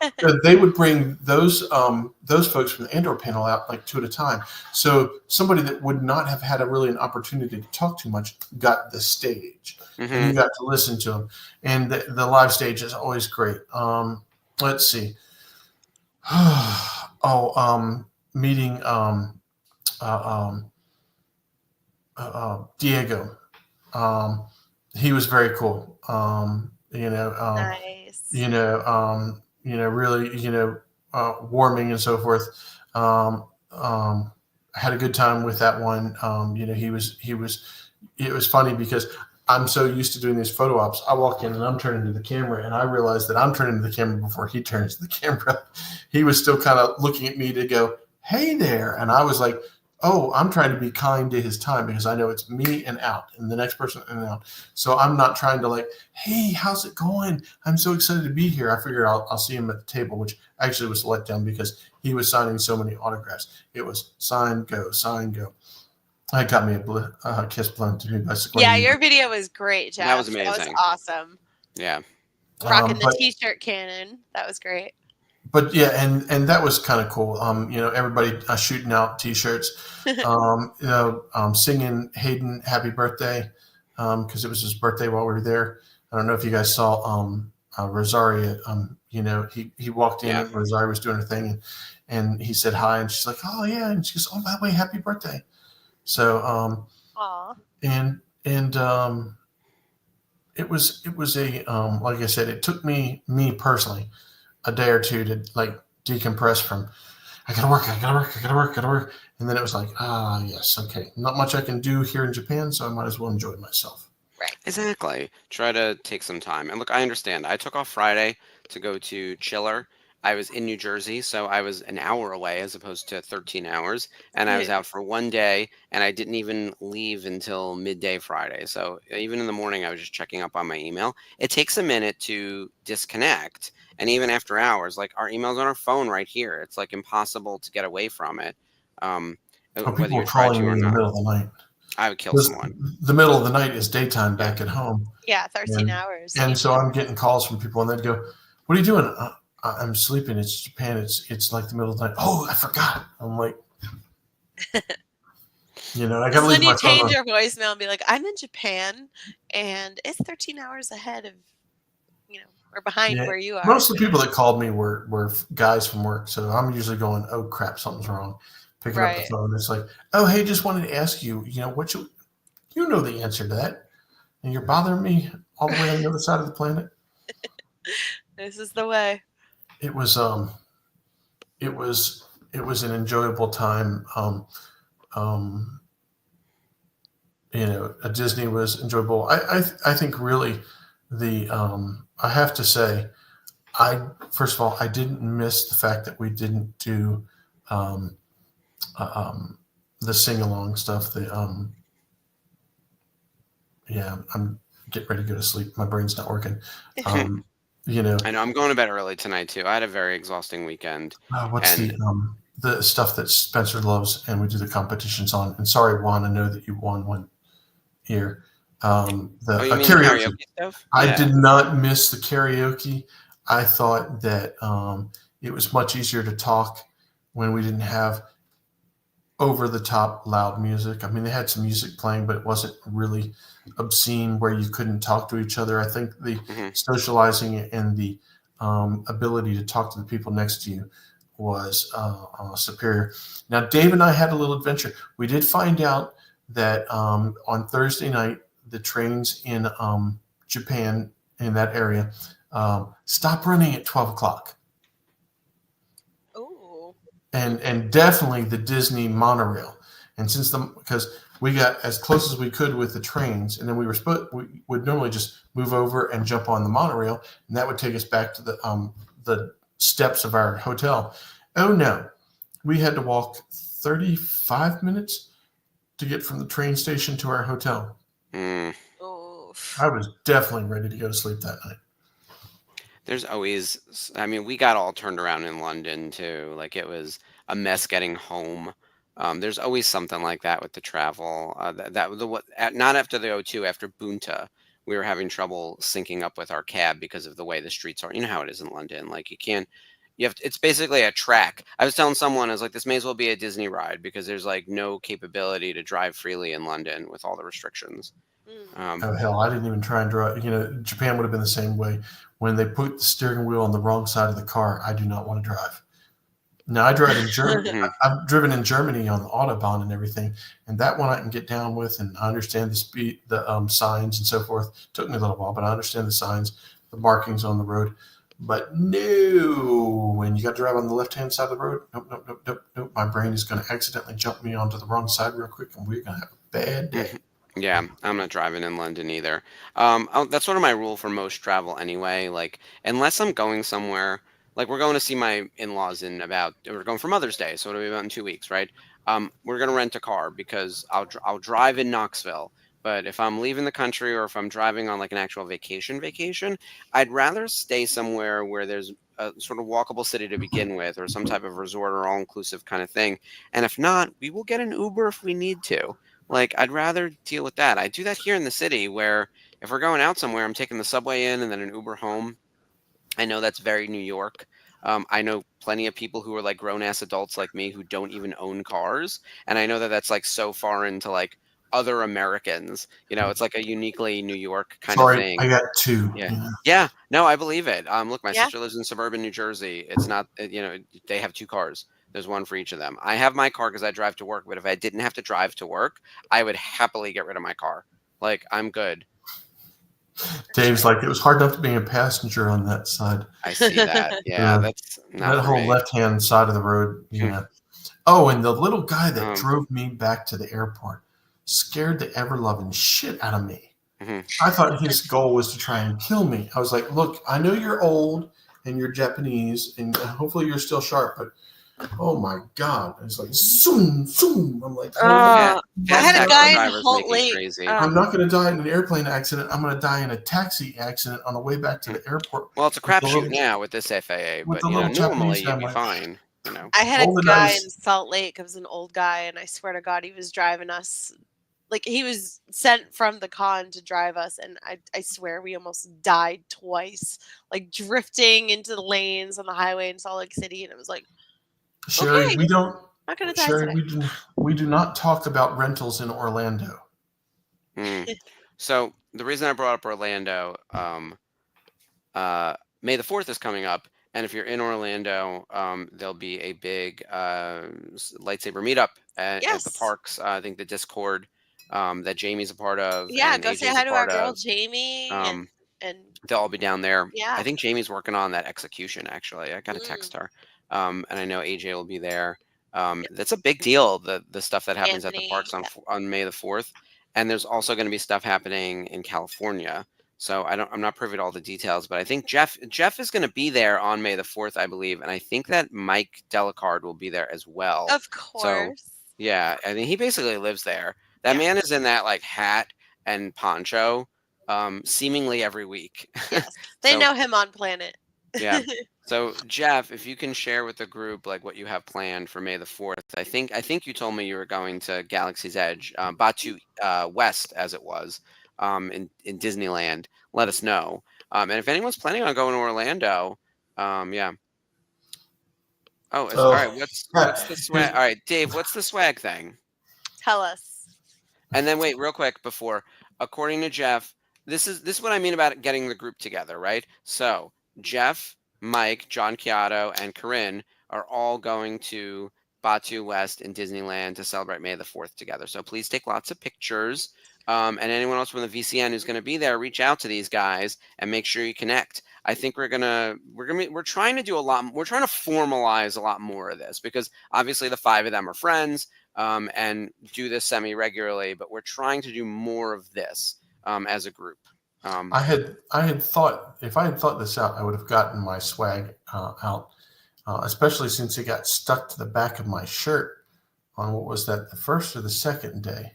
they would bring those folks from the Andor panel out like two at a time. So somebody that would not have had an opportunity to talk too much got the stage, and Hmm. you got to listen to them. And the live stage is always great. Let's see. Meeting uh, Diego. He was very cool. Nice. Really, warming and so forth. I had a good time with that one. It was funny because I'm so used to doing these photo ops. I walk in and I'm turning to the camera, and I realize that I'm turning to the camera before he turns to the camera. He was still kind of looking at me to go, hey there. And I was like, oh, I'm trying to be kind to his time, because I know it's me and out, and the next person in and out. So I'm not trying to, like, hey, how's it going? I'm so excited to be here. I figured I'll see him at the table, which actually was a letdown because he was signing so many autographs. It was sign, go, sign, go. That got me a kiss blown to me by Sigourney Yeah, Weaver. your video was great, Jeff. That was amazing. awesome. Yeah. Rocking the But t-shirt cannon. That was great. but yeah, and that was kind of cool. Everybody shooting out T-shirts, singing Hayden happy birthday, because it was his birthday while we were there. I don't know if you guys saw Rosaria. He walked in, Yeah. and Rosaria was doing her thing, and he said hi, and she's like, oh yeah, and she goes, oh, by the way, happy birthday. So Aw. and it was a like I said, it took me personally a day or two to, like, decompress from I gotta work, and then it was like, yes, okay, not much I can do here in Japan, so I might as well enjoy myself. Right. Exactly. Try to take some time. And look, I understand. I took off Friday to go to Chiller. I was in New Jersey, so I was an hour away as opposed to 13 hours. And I was out for one day, and I didn't even leave until midday Friday. So even in the morning, I was just checking up on my email. It takes a minute to disconnect. And even after hours, like, our email's on our phone right here. It's like impossible to get away from it, Oh, whether people you were try to calling me or in the not. middle of the night. I would kill This, someone. the middle of the night is daytime Yeah. back at home, Yeah, 13 and hours. so I'm getting calls from people, and they'd go, what are you doing? I'm sleeping. It's Japan. It's like the middle of the night. Oh, I forgot. I'm like, I This gotta is leave when my you phone change on. your voicemail and be like, I'm in Japan and it's 13 hours ahead of, or behind Yeah. where you are. Most of the people that called me were guys from work, so I'm usually going, oh crap, something's wrong. Picking up the Right. phone, it's like, oh hey, just wanted to ask you, what you know the answer to that, and you're bothering me all the way on the other side of the planet. This is the way. It was an enjoyable time. Disney was enjoyable. I think really I have to say, first of all, I didn't miss the fact that we didn't do um, the sing along stuff. Yeah, I'm getting ready to go to sleep. My brain's not working. Um, you know, I know I'm going to bed early tonight too. I had a very exhausting weekend, what's and the stuff that Spencer loves, and we do the competitions on. And sorry, Juan, I know that you won one here. The oh, you mean the karaoke. karaoke stuff? I Yeah. did not miss the karaoke. I thought that it was much easier to talk when we didn't have over the top loud music. I mean, they had some music playing, but it wasn't really obscene where you couldn't talk to each other. I think the hmm socializing and the ability to talk to the people next to you was superior. Now, Dave and I had a little adventure. We did find out that on Thursday night, the trains in Japan, in that area, stop running at 12 o'clock. Oh. And definitely the Disney monorail. And because we got as close as we could with the trains, and then we would normally just move over and jump on the monorail, and that would take us back to the steps of our hotel. Oh no, we had to walk 35 minutes to get from the train station to our hotel. Mm. Oh. I was definitely ready to go to sleep that night. There's always, I mean, we got all turned around in London too. Like it was a mess getting home. There's always something like that with the travel. Not after the O2, after Bunta, we were having trouble syncing up with our cab because of the way the streets are. You know how it is in London. Like it's basically a track. I was telling someone, I was like, this may as well be a Disney ride because there's like no capability to drive freely in London with all the restrictions. Oh hell, I didn't even try and drive. Japan would have been the same way. When they put the steering wheel on the wrong side of the car, I do not want to drive. Now I drive in Germany. Mhm. I've driven in Germany on the autobahn and everything, and that one I can get down with, and I understand the speed, the signs and so forth. Took me a little while, but I understand the signs, the markings on the road. But no, when you got to drive on the left-hand side of the road, nope, nope, nope, nope, nope. My brain is going to accidentally jump me onto the wrong side real quick, and we're going to have a bad day. Yeah, I'm not driving in London either. That's sort of my rule for most travel anyway. Like, unless I'm going somewhere, like we're going to see my in-laws we're going for Mother's Day, so it'll be about in 2 weeks, right? We're gonna rent a car because I'll drive in Knoxville. But if I'm leaving the country or if I'm driving on like an actual vacation, I'd rather stay somewhere where there's a sort of walkable city to begin with, or some type of resort or all-inclusive kind of thing. And if not, we will get an Uber if we need to. Like, I'd rather deal with that. I do that here in the city where if we're going out somewhere, I'm taking the subway in and then an Uber home. I know that's very New York. I know plenty of people who are like grown ass adults like me who don't even own cars. And I know that that's like so far into like other Americans. It's like a uniquely New York kind of Sorry, thing. I got two. Yeah. Yeah. No, I believe it. Look, my Yeah. sister lives in suburban New Jersey. It's not, they have two cars. There's one for each of them. I have my car because I drive to work, but if I didn't have to drive to work, I would happily get rid of my car. Like, I'm good. Dave's like, it was hard enough to be a passenger on that side. I see that. Yeah, that's not that for whole me. left-hand side of the road. Oh, and the little guy that drove me back to the airport scared the ever-loving shit out of me. Mhm. I thought his goal was to try and kill me. I was like, look, I know you're old and you're Japanese, and hopefully you're still sharp, but oh my God. It's like, zoom, zoom. I'm like, I had a taxi guy in drivers Holt make me Lake. crazy. I'm not going to die in an airplane accident. I'm going to die in a taxi accident on the way back to the airport. Well, it's a crapshoot now with this FAA, with but the little normally Japanese you'd be guy. fine. I had Roll a the guy dice. in Salt Lake. It was an old guy, and I swear to God, he was driving us. Like, he was sent from the con to drive us, and I swear we almost died twice. Like, drifting into the lanes on the highway in Salt Lake City, and it was like, Sherry, okay, we don't. not gonna die Sherry, today. we do not talk about rentals in Orlando. So the reason I brought up Orlando, May the 4th is coming up, and if you're in Orlando, there'll be a big lightsaber meetup at the parks. I think the Discord that Jamie's a part of, Yeah, and go say AJ's hi a to our part girl of. Jamie, and They'll all be down there. yeah. I think Jamie's working on that execution. Actually, I got to text her, and I know AJ will be there. That's a big deal. The stuff that happens at the parks on May the 4th, and there's also going to be stuff happening in California. So I'm not privy to all the details, but I think Jeff is going to be there on May the 4th, I believe, and I think that Mike Delicard will be there as well. Of So course. yeah, I mean he basically lives there. That Yeah. man is in that like hat and poncho, seemingly every week. Yes. They So know him on Planet. yeah. So Jeff, if you can share with the group like what you have planned for May the 4th. I think you told me you were going to Galaxy's Edge, Batu West as it was, in Disneyland. Let us know. And if anyone's planning on going to Orlando, yeah. Oh, all So, right. What's the swag? All right, Dave. What's the swag thing? Tell us. And then wait, real quick before, according to Jeff, this is what I mean about getting the group together, right? So Jeff, Mike, John Chiato, and Corinne are all going to Batu West in Disneyland to celebrate May the 4th together. So please take lots of pictures. And anyone else from the VCN who's going to be there, reach out to these guys and make sure you connect. I think we're trying to do a lot. We're trying to formalize a lot more of this because obviously the 5 of them are friends. And do this semi-regularly, but we're trying to do more of this as a group. I had thought, if I had thought this out, I would have gotten my swag out, especially since it got stuck to the back of my shirt on, what was that, the first or the second day?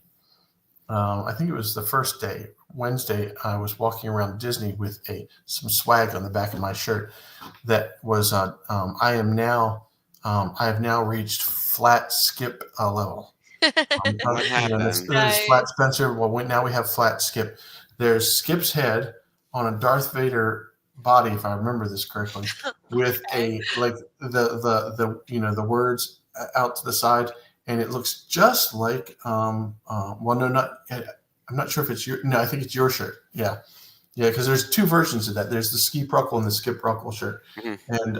I think it was the first day, Wednesday. I was walking around Disney with some swag on the back of my shirt that was I have now reached flat skip level. What happened? There's flat Spencer. Well, now we have flat skip. There's Skip's head on a Darth Vader body, if I remember this correctly, with a like the words out to the side, and it looks just like I'm not sure if it's I think it's your shirt. Yeah, because there's 2 versions of that. There's the Ski Ruckle and the Skip Ruckle shirt, Mm-hmm. and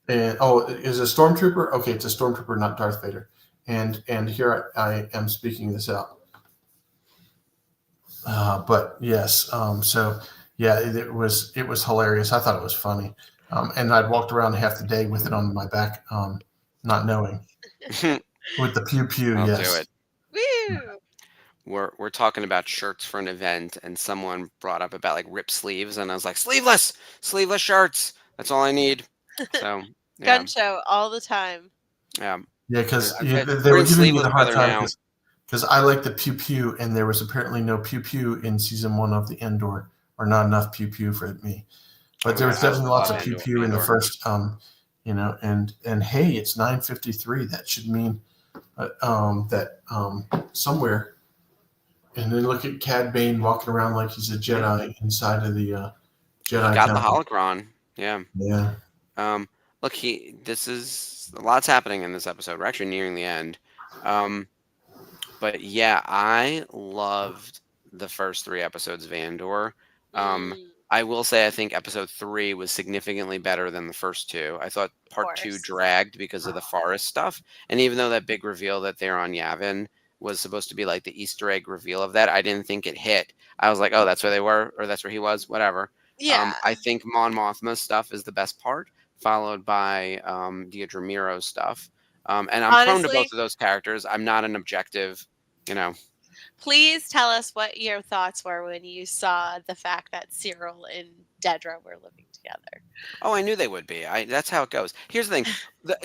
is it a stormtrooper? Okay, it's a stormtrooper, not Darth Vader. And here I am speaking this out. But yes, so yeah, it was hilarious. I thought it was funny, and I'd walked around half the day with it on my back, not knowing. With the pew pew, I'll yes. do it. Woo! We're talking about shirts for an event, and someone brought up about like ripped sleeves, and I was like, sleeveless shirts. That's all I need. So yeah, Gun show all the time. yeah. Yeah, because We're they were in giving me the sleeveless hard weather time now. because I like the pew pew, and there was apparently no pew pew in season 1 of the Endor, or not enough pew pew for me. But there was I definitely lots of love pew pew in the Andor. first, and hey, it's 9:53. That should mean that somewhere. And then look at Cad Bane walking around like he's a Jedi inside of the Jedi Got temple. the holocron. Yeah. Yeah. Look, this is a lot's happening in this episode. We're actually nearing the end. But yeah, I loved the first 3 episodes of Andor. I will say I think episode 3 was significantly better than the first 2. I thought part 2 dragged because of the forest stuff. And even though that big reveal that they're on Yavin was supposed to be like the Easter egg reveal of that, I didn't think it hit. I was like, oh, that's where they were, or that's where he was, whatever. Yeah. I think Mon Mothma's stuff is the best part, followed by Deidre Miro's stuff. And I'm prone to Honestly, both of those characters. I'm not an objective, please tell us what your thoughts were when you saw the fact that Cyril and Dedra were living together. Oh, I knew they would be. That's how it goes. Here's the thing.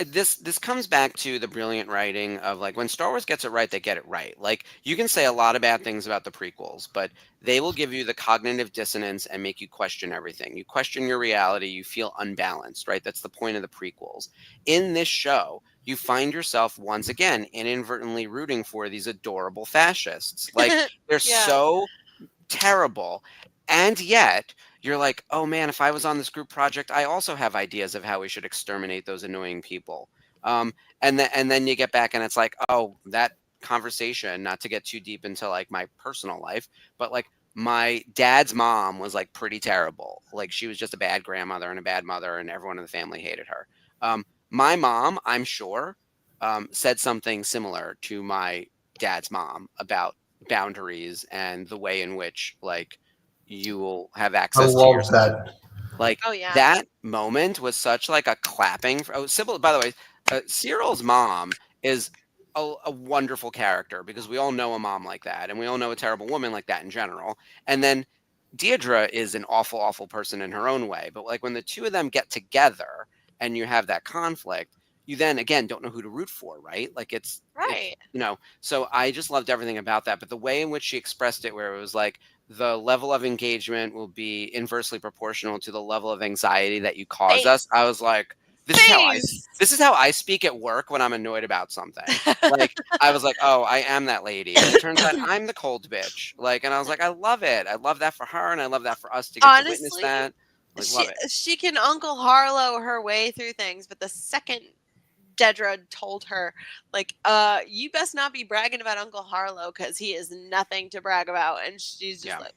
This comes back to the brilliant writing of like when Star Wars gets it right, they get it right. Like you can say a lot of bad things about the prequels, but they will give you the cognitive dissonance and make you question everything. You question your reality. You feel unbalanced, right? That's the point of the prequels. In this show, you find yourself once again inadvertently rooting for these adorable fascists. Like they're so terrible. And yet you're like, oh man, if I was on this group project, I also have ideas of how we should exterminate those annoying people. And then you get back and it's like, oh, that conversation, not to get too deep into like my personal life, but like my dad's mom was like pretty terrible. Like she was just a bad grandmother and a bad mother and everyone in the family hated her. My mom, I'm sure, said something similar to my dad's mom about boundaries and the way in which like you will have access to your that. Like that moment was such like a clapping. Sybil, by the way, Cyril's mom is a wonderful character because we all know a mom like that and we all know a terrible woman like that in general. And then Deirdre is an awful, awful person in her own way. But like when the two of them get together and you have that conflict, you then again don't know who to root for, right? Like it's Right. So I just loved everything about that. But the way in which she expressed it, where it was like the level of engagement will be inversely proportional to the level of anxiety that you cause us. I was like, Thanks. this is how I speak at work when I'm annoyed about something. Like I was like, oh, I am that lady. And it turns out I'm the cold bitch. Like, and I was like, I love it. I love that for her, and I love that for us to get to witness Honestly, that. Like, love it. she can Uncle Harlow her way through things, but the second Dedra told her, like, you best not be bragging about Uncle Harlow because he is nothing to brag about. And she's just Yeah. like,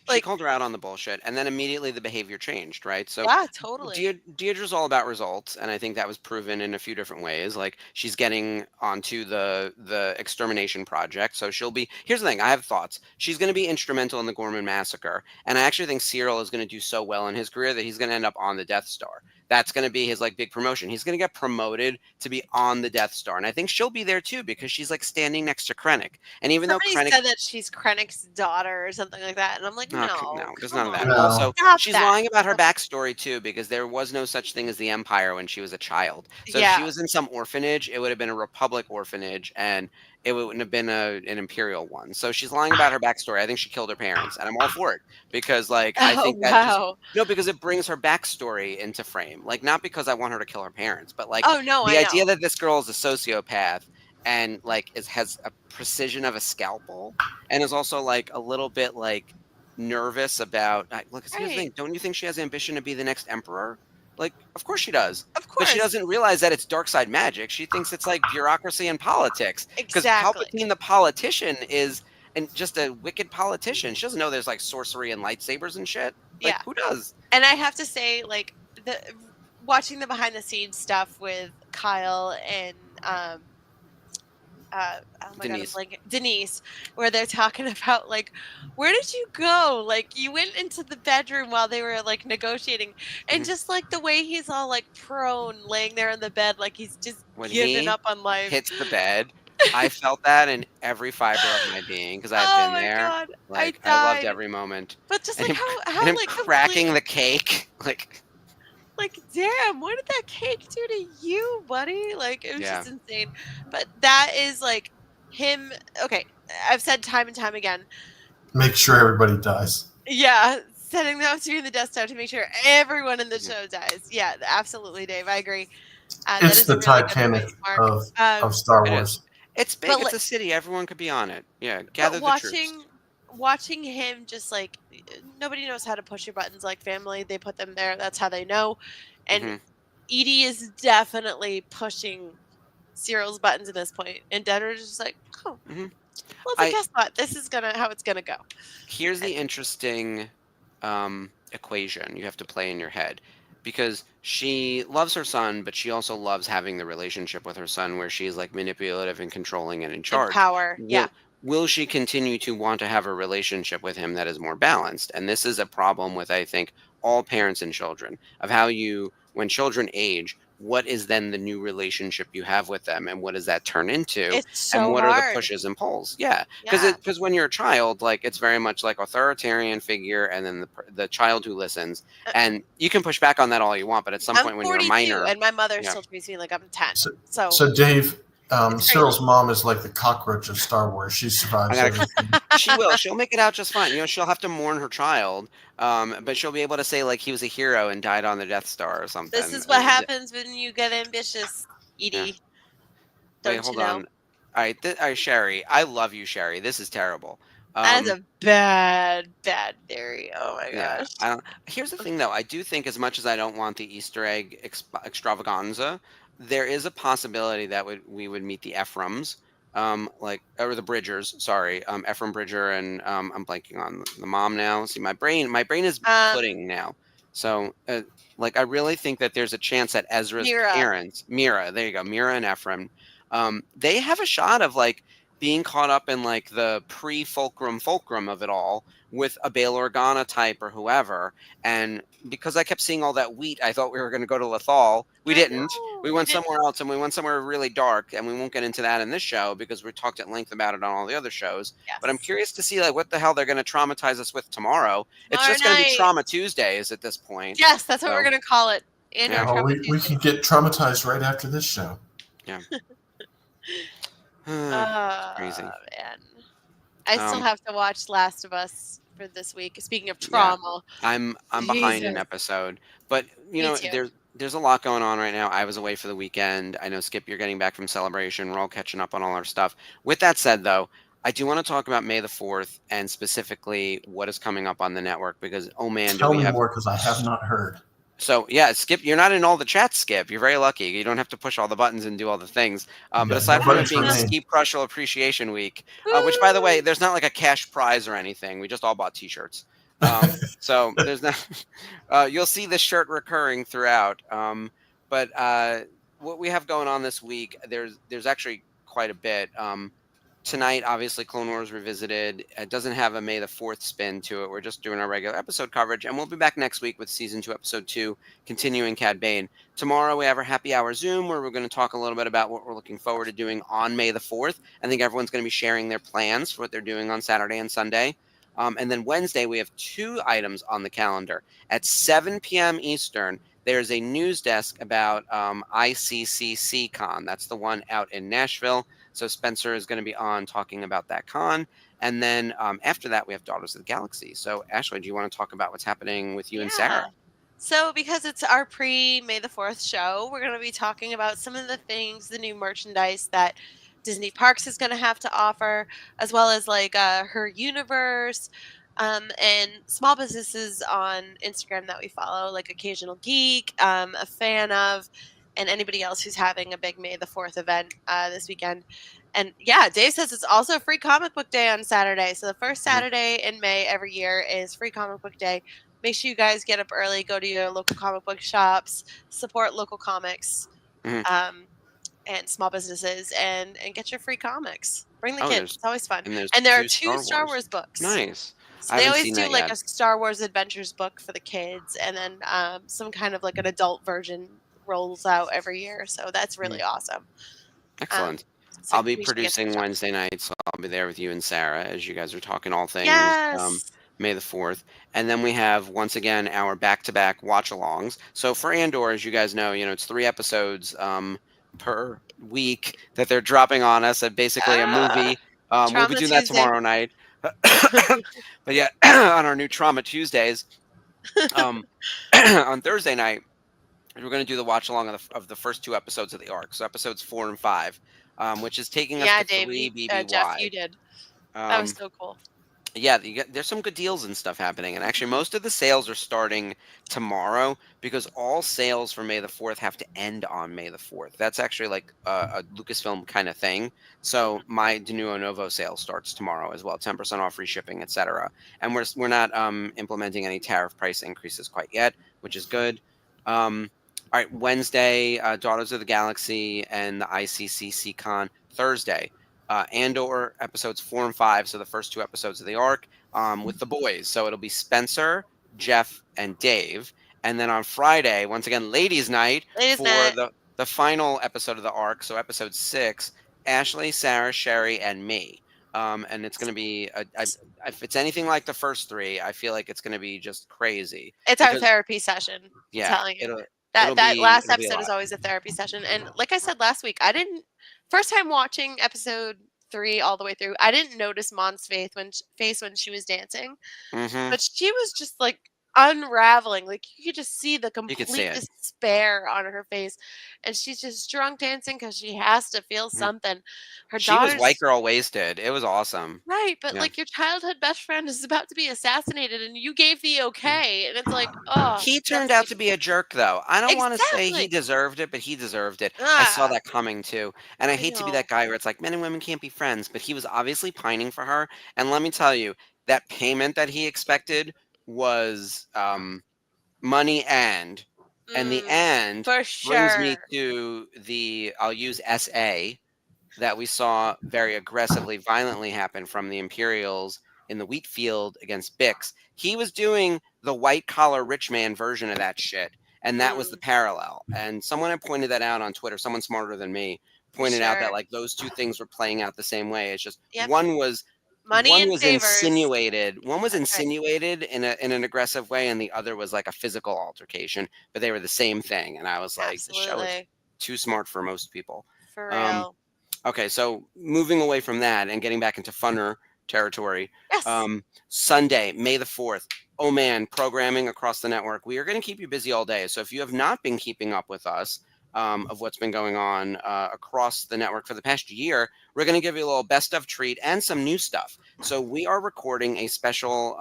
She like, called her out on the bullshit, and then immediately the behavior changed, right? So yeah, totally. Deirdre's all about results, and I think that was proven in a few different ways. Like she's getting onto the extermination project, so she'll be. Here's the thing: I have thoughts. She's going to be instrumental in the Gorman massacre, and I actually think Cyril is going to do so well in his career that he's going to end up on the Death Star. That's going to be his like big promotion. He's going to get promoted to be on the Death Star, and I think she'll be there too because she's like standing next to Krennic, and even though Somebody Krennic said that she's Krennic's daughter or something like that, and I'm like, no, no, there's come none of that. on, No. Also, stop she's that. lying about her backstory too, because there was no such thing as the Empire when she was a child. So if she Yeah. was in some orphanage, it would have been a Republic orphanage, and it wouldn't have been an Imperial one. So she's lying about her backstory. I think she killed her parents, and I'm all for it because, like, I Oh think that just wow. no, because it brings her backstory into frame. Like, not because I want her to kill her parents, but like Oh no, the I idea know. that this girl is a sociopath and like has a precision of a scalpel and is also like a little bit like nervous about look, here's the Right. thing, don't you think she has ambition to be the next emperor? Like, of course she does, Of but she course. doesn't realize that it's dark side magic. She thinks it's like bureaucracy and politics because Exactly. Palpatine the politician is and just a wicked politician. She doesn't know there's like sorcery and lightsabers and shit. Like, Yeah. who does? And I have to say, like, the watching the behind the scenes stuff with Kyle and oh my god, I'm Denise. blanking. Denise, where they're talking about like, where did you go? Like, you went into the bedroom while they were like negotiating, and Mhm. just like the way he's all like prone, laying there in the bed, like he's just When giving he up on life. hits the bed, I felt that in every fiber of my being because I've Oh been my there. god, I Like, I loved died. every moment. But just And like him, how and him like cracking complete. the cake. Like, Like, damn, what did that cake do to you, buddy? Like, it was yeah. just insane. But that is like him. Okay, I've said time and time again. Make sure everybody dies. Yeah, setting them up to be in the Death Star to make sure everyone in the Yeah. show dies. Yeah, absolutely, Dave. I agree. That It's is a the really good Titanic point, Mark. of Um, Star It is. Wars. It's big. but It's like, a city. Everyone could be on it. Yeah. but Gather the troops. watching him just like nobody knows how to push your buttons like family. They put them there. That's how they know. And Hmm. Edie is definitely pushing Cyril's buttons at this point, and Denner's just like, oh, Hmm. well, then I guess what? This is how it's gonna go. Here's And the interesting equation you have to play in your head because she loves her son, but she also loves having the relationship with her son where she's like manipulative and controlling and in in charge. power, yeah, Will she continue to want to have a relationship with him that is more balanced? And this is a problem with, I think, all parents and children of how you, when children age, what is then the new relationship you have with them and what does that turn into it's and so what are the hard. pushes and pulls? Yeah, Yeah, because when you're a child, like it's very much like authoritarian figure and then the child who listens, Uh, and you can push back on that all you want, but at some I'm point when you're a 42, minor, and my mother yeah. still treats me like I'm 10. So, So so Dave, it's crazy. Cyril's mom is like the cockroach of Star Wars. She I survives gotta everything. She will. She'll make it out just fine. She'll have to mourn her child, but she'll be able to say like he was a hero and died on the Death Star or This something. is what happens when you get ambitious, Yeah. Edie. Wait, Don't you hold know? on. All right, Sherry. I love you, Sherry. This is terrible. That is Um, a bad, bad theory. Oh my yeah. gosh. I don't. Here's the thing, though. I do think, as much as I don't want the Easter egg extravaganza, there is a possibility that we would meet the Ephraims, like or the Bridgers. Sorry, Ephraim Bridger, and I'm blanking on the mom now. See, my brain is Um, pudding now. So, like, I really think that there's a chance that Ezra's Mira. parents, Mira, there you go, Mira and Ephraim, they have a shot of like being caught up in like the fulcrum of it all with a Bail Organa type or whoever. And because I kept seeing all that wheat, I thought we were going to go to Lethal. We I didn't. know. We You went didn't. somewhere else, and we went somewhere really dark, and we won't get into that in this show because we talked at length about it on all the other shows. But I'm Yes. curious to see like what the hell they're going to traumatize us with tomorrow. It's Tomorrow just going to be night. Trauma Tuesdays at this point. Yes, that's what we're So, gonna call it. And Yeah. our Oh, Trauma we Tuesday. can get traumatized right after this show. yeah. Oh Crazy. man. I still Um, have to watch Last of Us for this week. Speaking of yeah. trauma. I'm behind an Jesus. episode, but you Me know too. there's a lot going on right now. I was away for the weekend. I know Skip, you're getting back from Celebration. We're all catching up on all our stuff. With that said, though, I do want to talk about May the 4th and specifically what is coming up on the network because oh man, do Tell we me have. more because I have not heard. So yeah, Skip, you're not in all the chats, Skip. You're very lucky. You don't have to push all the buttons and do all the things. But Yeah, aside no from it buttons for being me. Ski Crushal Appreciation Week, which by the Woo! way, there's not like a cash prize or anything. We just all bought T-shirts. So there's not. You'll see this shirt recurring throughout. But what we have going on this week, there's actually quite a bit. Tonight, obviously, Clone Wars Revisited. It doesn't have a May the 4th spin to it. We're just doing our regular episode coverage, and we'll be back next week with Season 2, Episode 2, continuing Cad Bane. Tomorrow, we have our Happy Hour Zoom, where we're going to talk a little bit about what we're looking forward to doing on May the 4th. I think everyone's going to be sharing their plans for what they're doing on Saturday and Sunday. And then Wednesday, we have 2 items on the calendar. At 7 p.m. Eastern, there's a news desk about ICCC Con. That's the one out in Nashville. So Spencer is going to be on talking about that con. And then after that, we have Daughters of the Galaxy. So Ashley, do you want to talk about what's happening with you and Sarah? So, because it's our pre May the 4th show, we're going to be talking about some of the things, the new merchandise that Disney Parks is going to have to offer, as well as like her universe and small businesses on Instagram that we follow, like Occasional Geek, a fan of, and anybody else who's having a big May the 4th event this weekend. And yeah, Dave says it's also free comic book day on Saturday. So the first Saturday in May every year is free comic book day. Make sure you guys get up early, go to your local comic book shops, support local comics and small businesses, and get your free comics. Bring the kids. It's always fun. And there are there's 2 2 Star Wars books. Nice. So I they haven't always seen do that like yet. a Star Wars Adventures book for the kids, and then some kind of like an adult version rolls out every year. So that's really awesome. Excellent. So I'll be we should get to producing the shop. Wednesday night, so I'll be there with you and Sarah as you guys are talking all things Yes. May the 4th. And then we have, once again, our back-to-back watch-alongs. So for Andor, as you guys know, it's 3 episodes per week that they're dropping on us at basically a movie. We'll be Trauma doing that Tuesday. tomorrow night. But yeah, on our new Trauma Tuesdays, on Thursday night, we're going to do the watch along of the first 2 episodes of the arc. So episodes 4 and 5, which is taking us Yeah, to Dave, 3 Jeff, BBY. you did. That was Um, so cool. yeah, there's some good deals and stuff happening. And actually, most of the sales are starting tomorrow because all sales for May the 4th have to end on May the 4th. That's actually like a Lucasfilm kind of thing. So my De Nuevo Novo sale starts tomorrow as well, 10% off free shipping, etc. And we're not implementing any tariff price increases quite yet, which is good. All right, Wednesday, Daughters of the Galaxy and the ICCC Con. Thursday, Andor episodes 4 and 5, so the first 2 episodes of the arc, with the boys. So it'll be Spencer, Jeff, and Dave. And then on Friday, once again, ladies' night for the final episode of the arc. So episode 6, Ashley, Sarah, Sherry, and me. And it's going to be if it's anything like the first 3, I feel like it's going to be just crazy. It's our therapy session. I'm telling you. That last episode is always a therapy session. And like I said last week, first time watching episode 3 all the way through, I didn't notice Mon's face when she was dancing. But she was just like unraveling. Like you could just see the complete despair on her face. And she's just drunk dancing because she has to feel something. She was white girl wasted. It was awesome. Right, but like your childhood best friend is about to be assassinated and you gave the okay. And it's like, oh. He turned out to be a jerk, though. I don't want to say he deserved it, but he deserved it. I saw that coming, too. And I hate to be that guy where it's like men and women can't be friends, but he was obviously pining for her. And let me tell you, that payment that he expected was money and the and for sure. brings me to I'll use SA. that we saw very aggressively, violently happen from the Imperials in the wheat field against Bix. He was doing the white collar rich man version of that shit. And that was the parallel. And someone had pointed that out on Twitter. Someone smarter than me pointed out that Sure. like those two things were playing out the same way. It's just Yep. one was Money and favors. insinuated. One was That's right. insinuated in an aggressive way, and the other was like a physical altercation. But they were the same thing. And I was like, the show is Absolutely. too smart for most people. For Um, real. Okay, so moving away from that and getting back into funner territory, Yes. Sunday, May the 4th. Oh man, programming across the network. We are going to keep you busy all day. So if you have not been keeping up with us of what's been going on across the network for the past year, we're going to give you a little best of treat and some new stuff. So we are recording a special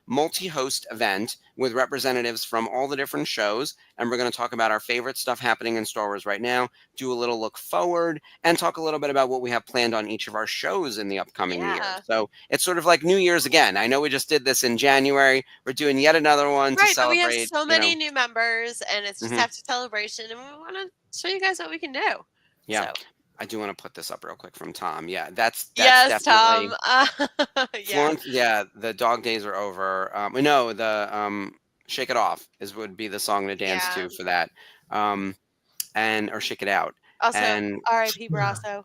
multi-host event with representatives from all the different shows, and we're going to talk about our favorite stuff happening in Star Wars right now, do a little look forward, and talk a little bit about what we have planned on each of our shows in the upcoming year. Yeah. So it's sort of like New Year's again. I know we just did this in January. We're doing yet another one to Right, but we have celebrate. so many new members, and it's just Mhm. after celebration, and we want to show you guys what we can do. Yeah. So. I do want to put this up real quick from Tom. Yeah, that's Yes, definitely Tom. Yeah. Florence. Yeah, the dog days are over. We know the "Shake It Off" would be the song to dance Yeah. to for that, and or "Shake It Out." Also, And R.I.P. Brasso.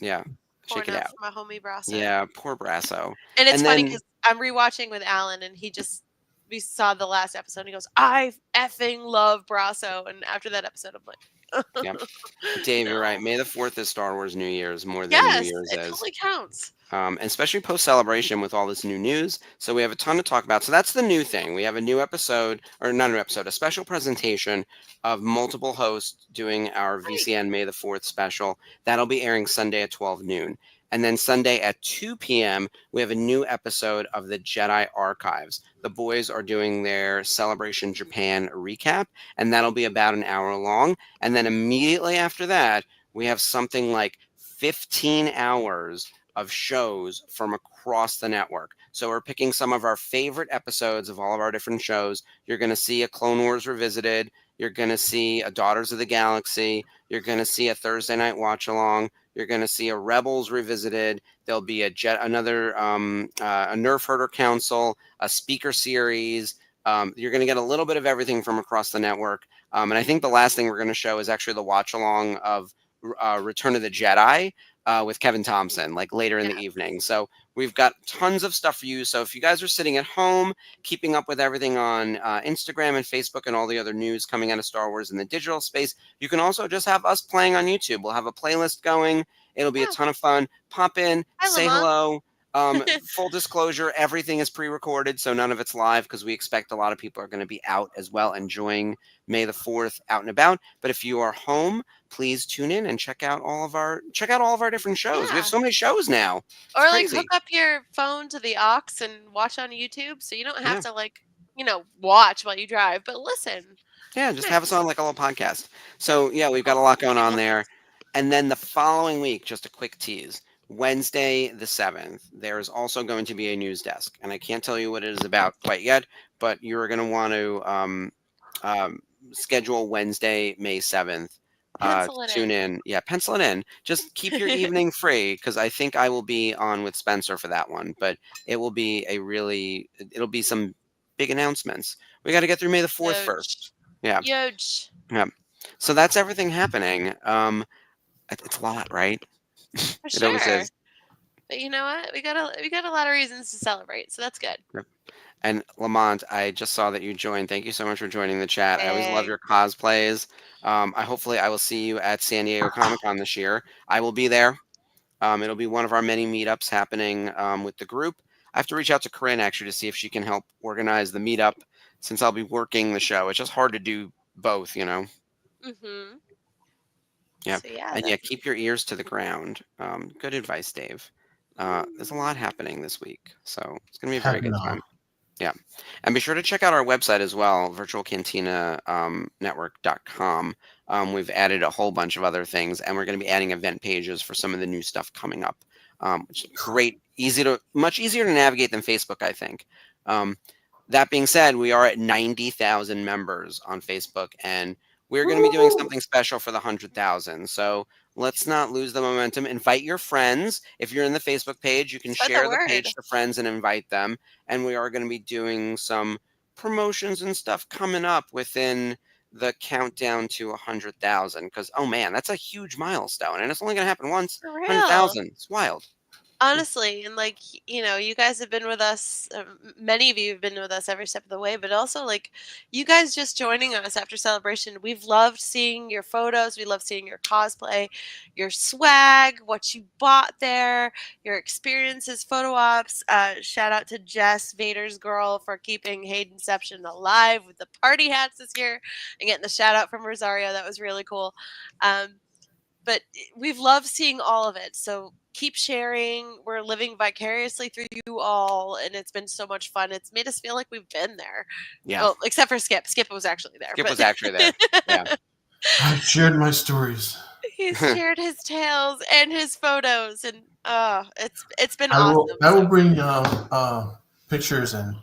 yeah, Poor "Shake It note Out." for my homie Brasso. Yeah, poor Brasso. And it's And funny then because I'm rewatching with Alan, and we saw the last episode, and he goes, "I effing love Brasso," and after that episode, I'm like, yeah, Dave, you're right. no. May the 4th is Star Wars New Year's more than New Yes, Year's it is. totally counts. And especially post celebration with all this new news. So we have a ton to talk about. So that's the new thing. We have a new episode, or not a new episode, a special presentation of multiple hosts doing our VCN May the 4th special. That'll be airing Sunday at 12 noon. And then Sunday at 2 p.m., we have a new episode of the Jedi Archives. The boys are doing their Celebration Japan recap, and that'll be about an hour long. And then immediately after that, we have something like 15 hours of shows from across the network. So we're picking some of our favorite episodes of all of our different shows. You're going to see a Clone Wars Revisited. You're going to see a Daughters of the Galaxy. You're going to see a Thursday Night Watch Along. You're going to see a Rebels Revisited. There'll be another a Nerf Herder Council, a speaker series. You're going to get a little bit of everything from across the network. And I think the last thing we're going to show is actually the watch along of Return of the Jedi with Kevin Thompson, like later in the evening. So we've got tons of stuff for you. So if you guys are sitting at home, keeping up with everything on Instagram and Facebook and all the other news coming out of Star Wars in the digital space, you can also just have us playing on YouTube. We'll have a playlist going. It'll be a ton of fun. Pop in, Hi, say Lamont. hello. Full disclosure, everything is pre-recorded, so none of it's live because we expect a lot of people are going to be out as well, enjoying May the 4th out and about. But if you are home, please tune in and check out all of our different shows. We have so many shows now. It's Or like crazy. hook up your phone to the aux and watch on YouTube, so you don't have to watch while you drive, but listen. Yeah, just have us on like a little podcast. So yeah, we've got a lot going on there. And then the following week, just a quick tease. Wednesday the 7th, there is also going to be a news desk. And I can't tell you what it is about quite yet, but you're going to want to schedule Wednesday, May 7th. Tune in. Yeah, pencil it in. Just keep your evening free because I think I will be on with Spencer for that one. But it will be it'll be some big announcements. We got to get through May the 4th first. Yeah. Huge. Yeah. So that's everything happening. It's a lot, right? For It always sure. is. But you know what? We got a lot of reasons to celebrate, so that's good. Yep. And Lamont, I just saw that you joined. Thank you so much for joining the chat. I always love Hey. your cosplays. Hopefully I will see you at San Diego Comic-Con this year. I will be there. It'll be one of our many meetups happening with the group. I have to reach out to Corinne actually to see if she can help organize the meetup since I'll be working the show. It's just hard to do both, you know. Mm-hmm. Yeah. So yeah. And yeah, keep your ears to the ground. Good advice, Dave. There's a lot happening this week, so it's going to be a very good time. Yeah. And be sure to check out our website as well, virtualcantinanetwork.com. We've added a whole bunch of other things, and we're going to be adding event pages for some of the new stuff coming up, which is great, much easier to navigate than Facebook, I think. That being said, we are at 90,000 members on Facebook, and we're going to be doing something special for the 100,000. So Let's not lose the momentum. Invite your friends. If you're in the Facebook page, you can Spread the share the word. page to friends and invite them. And we are going to be doing some promotions and stuff coming up within the countdown to 100,000. Because, oh man, that's a huge milestone. And it's only going to happen once. For real. 100,000. It's wild. Honestly, and like, you know, you guys have been with us, many of you have been with us every step of the way, but also like you guys just joining us after celebration. We've loved seeing your photos. We love seeing your cosplay, your swag, what you bought there, your experiences, photo ops. Shout out to Jess, Vader's girl, for keeping Haydenception alive with the party hats this year and getting the shout out from Rosario. That was really cool. But we've loved seeing all of it. So keep sharing. We're living vicariously through you all, and it's been so much fun. It's made us feel like we've been there. Yeah. Well, except for Skip. Skip was actually there. Skip was actually there. Yeah. I shared my stories. He's shared his tales and his photos, and it's been I awesome. will bring pictures and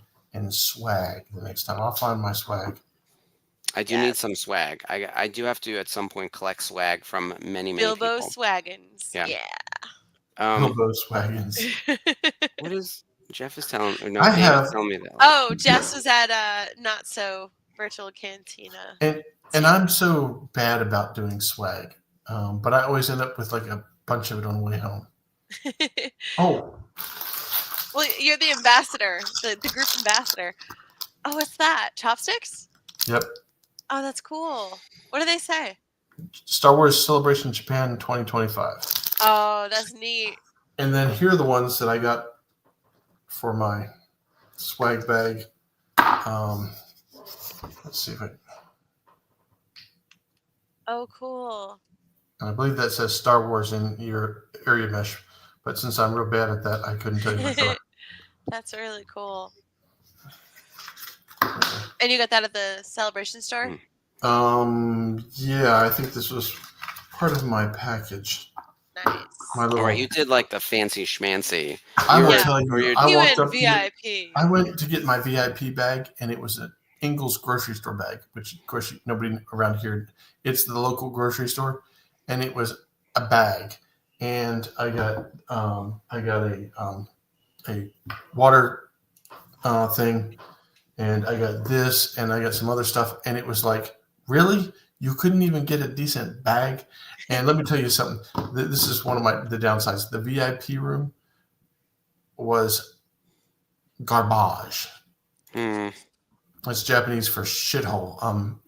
swag the next time. I'll find my swag. I do need some swag. I do have to at some point collect swag from many Bilbo people. Swaggins. Yeah. Bilbo Swaggins. What is Jeff is telling? Or no, I David's have. telling me that. Oh, Jess was at Not So Virtual Cantina. And I'm so bad about doing swag, but I always end up with like a bunch of it on the way home. Oh. Well, you're the ambassador, the group ambassador. Oh, what's that? Chopsticks? Yep. Oh, that's cool. What do they say? Star Wars Celebration Japan 2025. Oh, that's neat. And then here are the ones that I got for my swag bag. Let's see if I. Oh, cool. And I believe that says Star Wars in your area mesh, but since I'm real bad at that, I couldn't tell you my color. That's really cool. And you got that at the Celebration store? Yeah, I think this was part of my package. Nice. My little. All right, you did like the fancy schmancy. I will tell you, I walked up VIP. I went to get my VIP bag, and it was an Ingles grocery store bag, which of course nobody around here. It's the local grocery store, and it was a bag, and I got a water thing. And I got this, and I got some other stuff, and it was like, really? You couldn't even get a decent bag? And let me tell you something. This is one of the downsides. The VIP room was garbage. That's Japanese for shithole.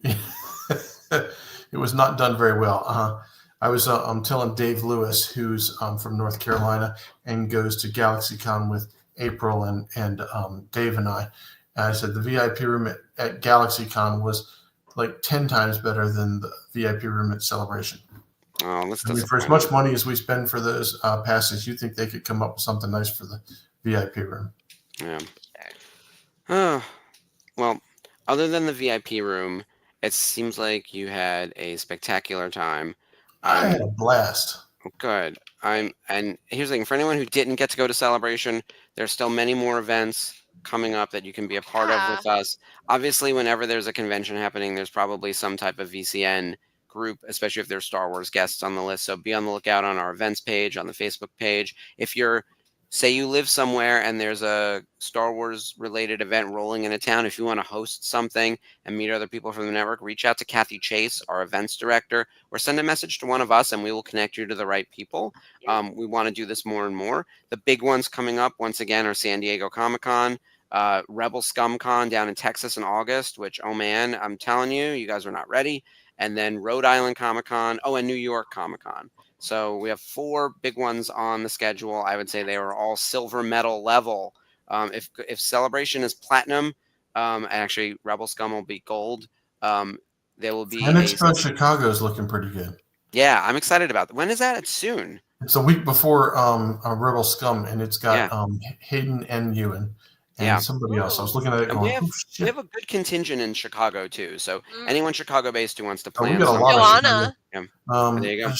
It was not done very well. I was telling Dave Lewis, who's from North Carolina and goes to GalaxyCon with April and Dave and I. And I said the VIP room at GalaxyCon was like 10 times better than the VIP room at Celebration. Oh, let's for as much money as we spend for those passes, you think they could come up with something nice for the VIP room? Yeah. Well, other than the VIP room, it seems like you had a spectacular time. I had a blast. Good. And here's the thing: for anyone who didn't get to go to Celebration, there's still many more events coming up that you can be a part of with us. Obviously, whenever there's a convention happening, there's probably some type of VCN group, especially if there's Star Wars guests on the list. So be on the lookout on our events page, on the Facebook page. If you're, say you live somewhere and there's a Star Wars related event rolling in a town, if you want to host something and meet other people from the network, reach out to Kathy Chase, our events director, or send a message to one of us and we will connect you to the right people. We want to do this more and more. The big ones coming up, once again, are San Diego Comic-Con, Rebel Scum Con down in Texas in August, which, oh man, I'm telling you, you guys are not ready. And then Rhode Island Comic-Con, and New York Comic-Con. So we have 4 big ones on the schedule. I would say they were all silver medal level. If Celebration is platinum, and actually Rebel Scum will be gold, there will be. And Expo Chicago is looking pretty good. Yeah, I'm excited about that. When is that? It's soon. It's a week before Rebel Scum, and it's got Hayden and Ewan. And somebody else. I was looking at it going, we have a good contingent in Chicago, too. So anyone Chicago-based who wants to plan. We got a lot of there you go.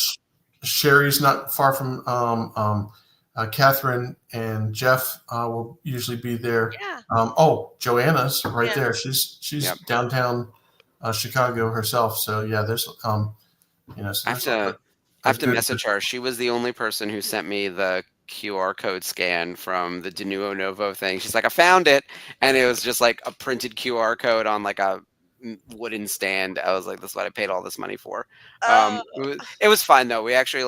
Sherry's not far from Catherine, and Jeff will usually be there. Yeah. Joanna's right there. She's downtown Chicago herself. So, yeah, there's, I have to message her. She was the only person who sent me the QR code scan from the De Novo thing. She's like, I found it, and it was just like a printed QR code on like a wooden stand. I was like, that's what I paid all this money for. It was fine though. We actually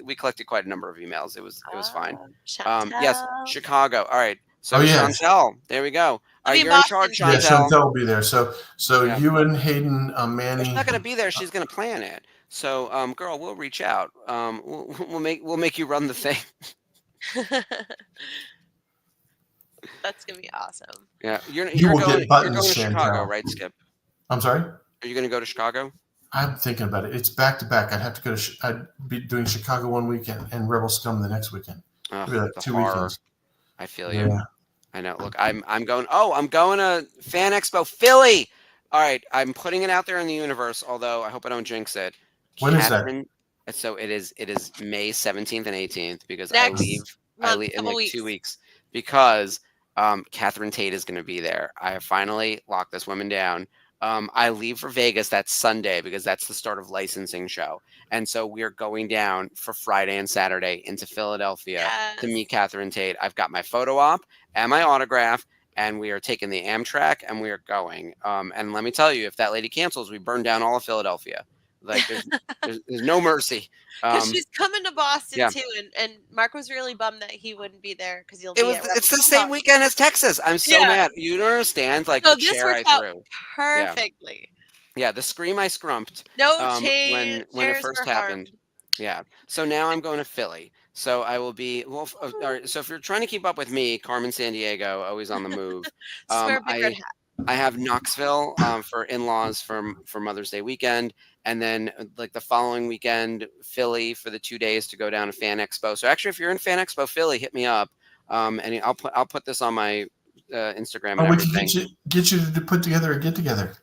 we collected quite a number of emails. It was fine. Yes, Chicago. All right. So Chantel, there we go. All right, you're in charge, Chantel. Yeah, Chantel will be there. So you and Hayden, Manny. She's not going to be there. She's going to plan it. So, girl, we'll reach out. We'll make you run the thing. That's gonna be awesome. Yeah, you're will going get buttons, to Chantel. Chicago, right, Skip? I'm sorry. Are you going to go to Chicago? I'm thinking about it. It's back to back. I'd have to go to. I'd be doing Chicago one weekend and Rebel Scum the next weekend. It'd be like 2 weekends. I feel you. Yeah. I know. Look, I'm going. Oh, I'm going to Fan Expo Philly. All right, I'm putting it out there in the universe. Although I hope I don't jinx it. When is that? So it is May 17th and 18th because I leave in like 2 weeks because Catherine Tate is going to be there. I have finally locked this woman down. I leave for Vegas that Sunday because that's the start of licensing show. And so we're going down for Friday and Saturday into Philadelphia to meet Catherine Tate. I've got my photo op and my autograph, and we are taking the Amtrak and we are going. And let me tell you, if that lady cancels, we burn down all of Philadelphia. Like there's no mercy. She's coming to Boston too, and Mark was really bummed that he wouldn't be there because it's the same weekend as Texas. I'm so mad. You don't understand. Like the chair I threw perfectly. Yeah, the scream I scrumped. No change when it first happened. Yeah. So now I'm going to Philly. So I will be all right, so if you're trying to keep up with me, Carmen Sandiego, always on the move. I have Knoxville for in-laws for Mother's Day weekend, and then like the following weekend, Philly for the 2 days to go down to Fan Expo. So actually, if you're in Fan Expo Philly, hit me up, and I'll put this on my Instagram. And everything. Get you to put together a get together.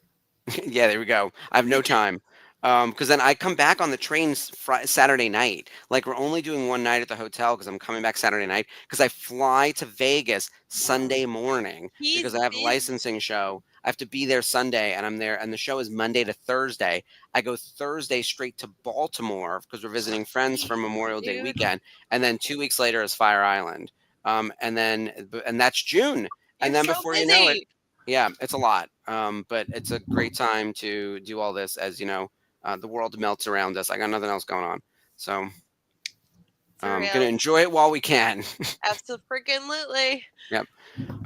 Yeah, there we go. I have no time. Because then I come back on the train Saturday night. Like we're only doing one night at the hotel because I'm coming back Saturday night because I fly to Vegas Sunday morning because I have a licensing show. I have to be there Sunday and I'm there, and the show is Monday to Thursday. I go Thursday straight to Baltimore because we're visiting friends for Memorial Day weekend, and then 2 weeks later is Fire Island, and that's June, and then before you know it, yeah, it's a lot, but it's a great time to do all this, as you know. The world melts around us. I got nothing else going on. So I'm going to enjoy it while we can. Absolutely. Yep.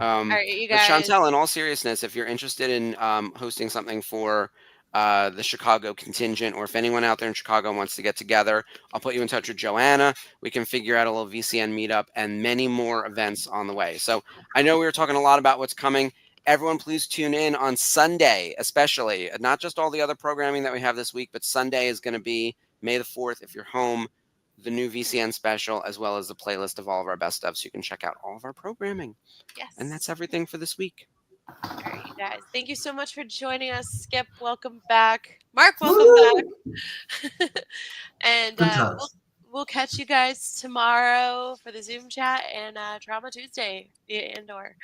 All right, you guys. But Chantel, in all seriousness, if you're interested in hosting something for the Chicago contingent, or if anyone out there in Chicago wants to get together, I'll put you in touch with Joanna. We can figure out a little VCN meetup and many more events on the way. So I know we were talking a lot about what's coming. Everyone, please tune in on Sunday, especially. Not just all the other programming that we have this week, but Sunday is going to be May the 4th. If you're home, the new VCN special, as well as the playlist of all of our best stuff, so you can check out all of our programming. Yes. And that's everything for this week. All right, you guys. Thank you so much for joining us. Skip, welcome back. Mark, welcome back. And we'll catch you guys tomorrow for the Zoom chat and Trauma Tuesday via Indoor.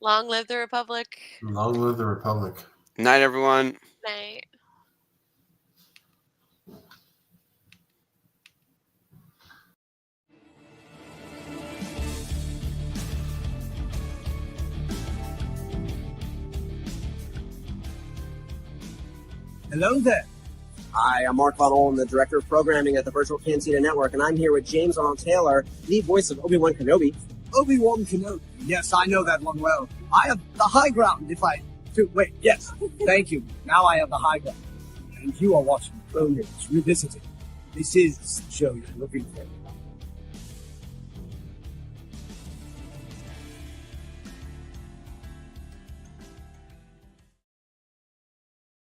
Long live the Republic. Long live the Republic. Night, everyone. Night. Hello there. Hi, I'm Mark Connell. I'm the Director of Programming at the Virtual Cantina Network, and I'm here with James Arnold Taylor, the voice of Obi-Wan Kenobi. Obi-Wan Kenobi. Yes, I know that one well. I have the high ground if I... Wait, yes. Thank you. Now I have the high ground. And you are watching Clone Wars Revisited. This is the show you're looking for.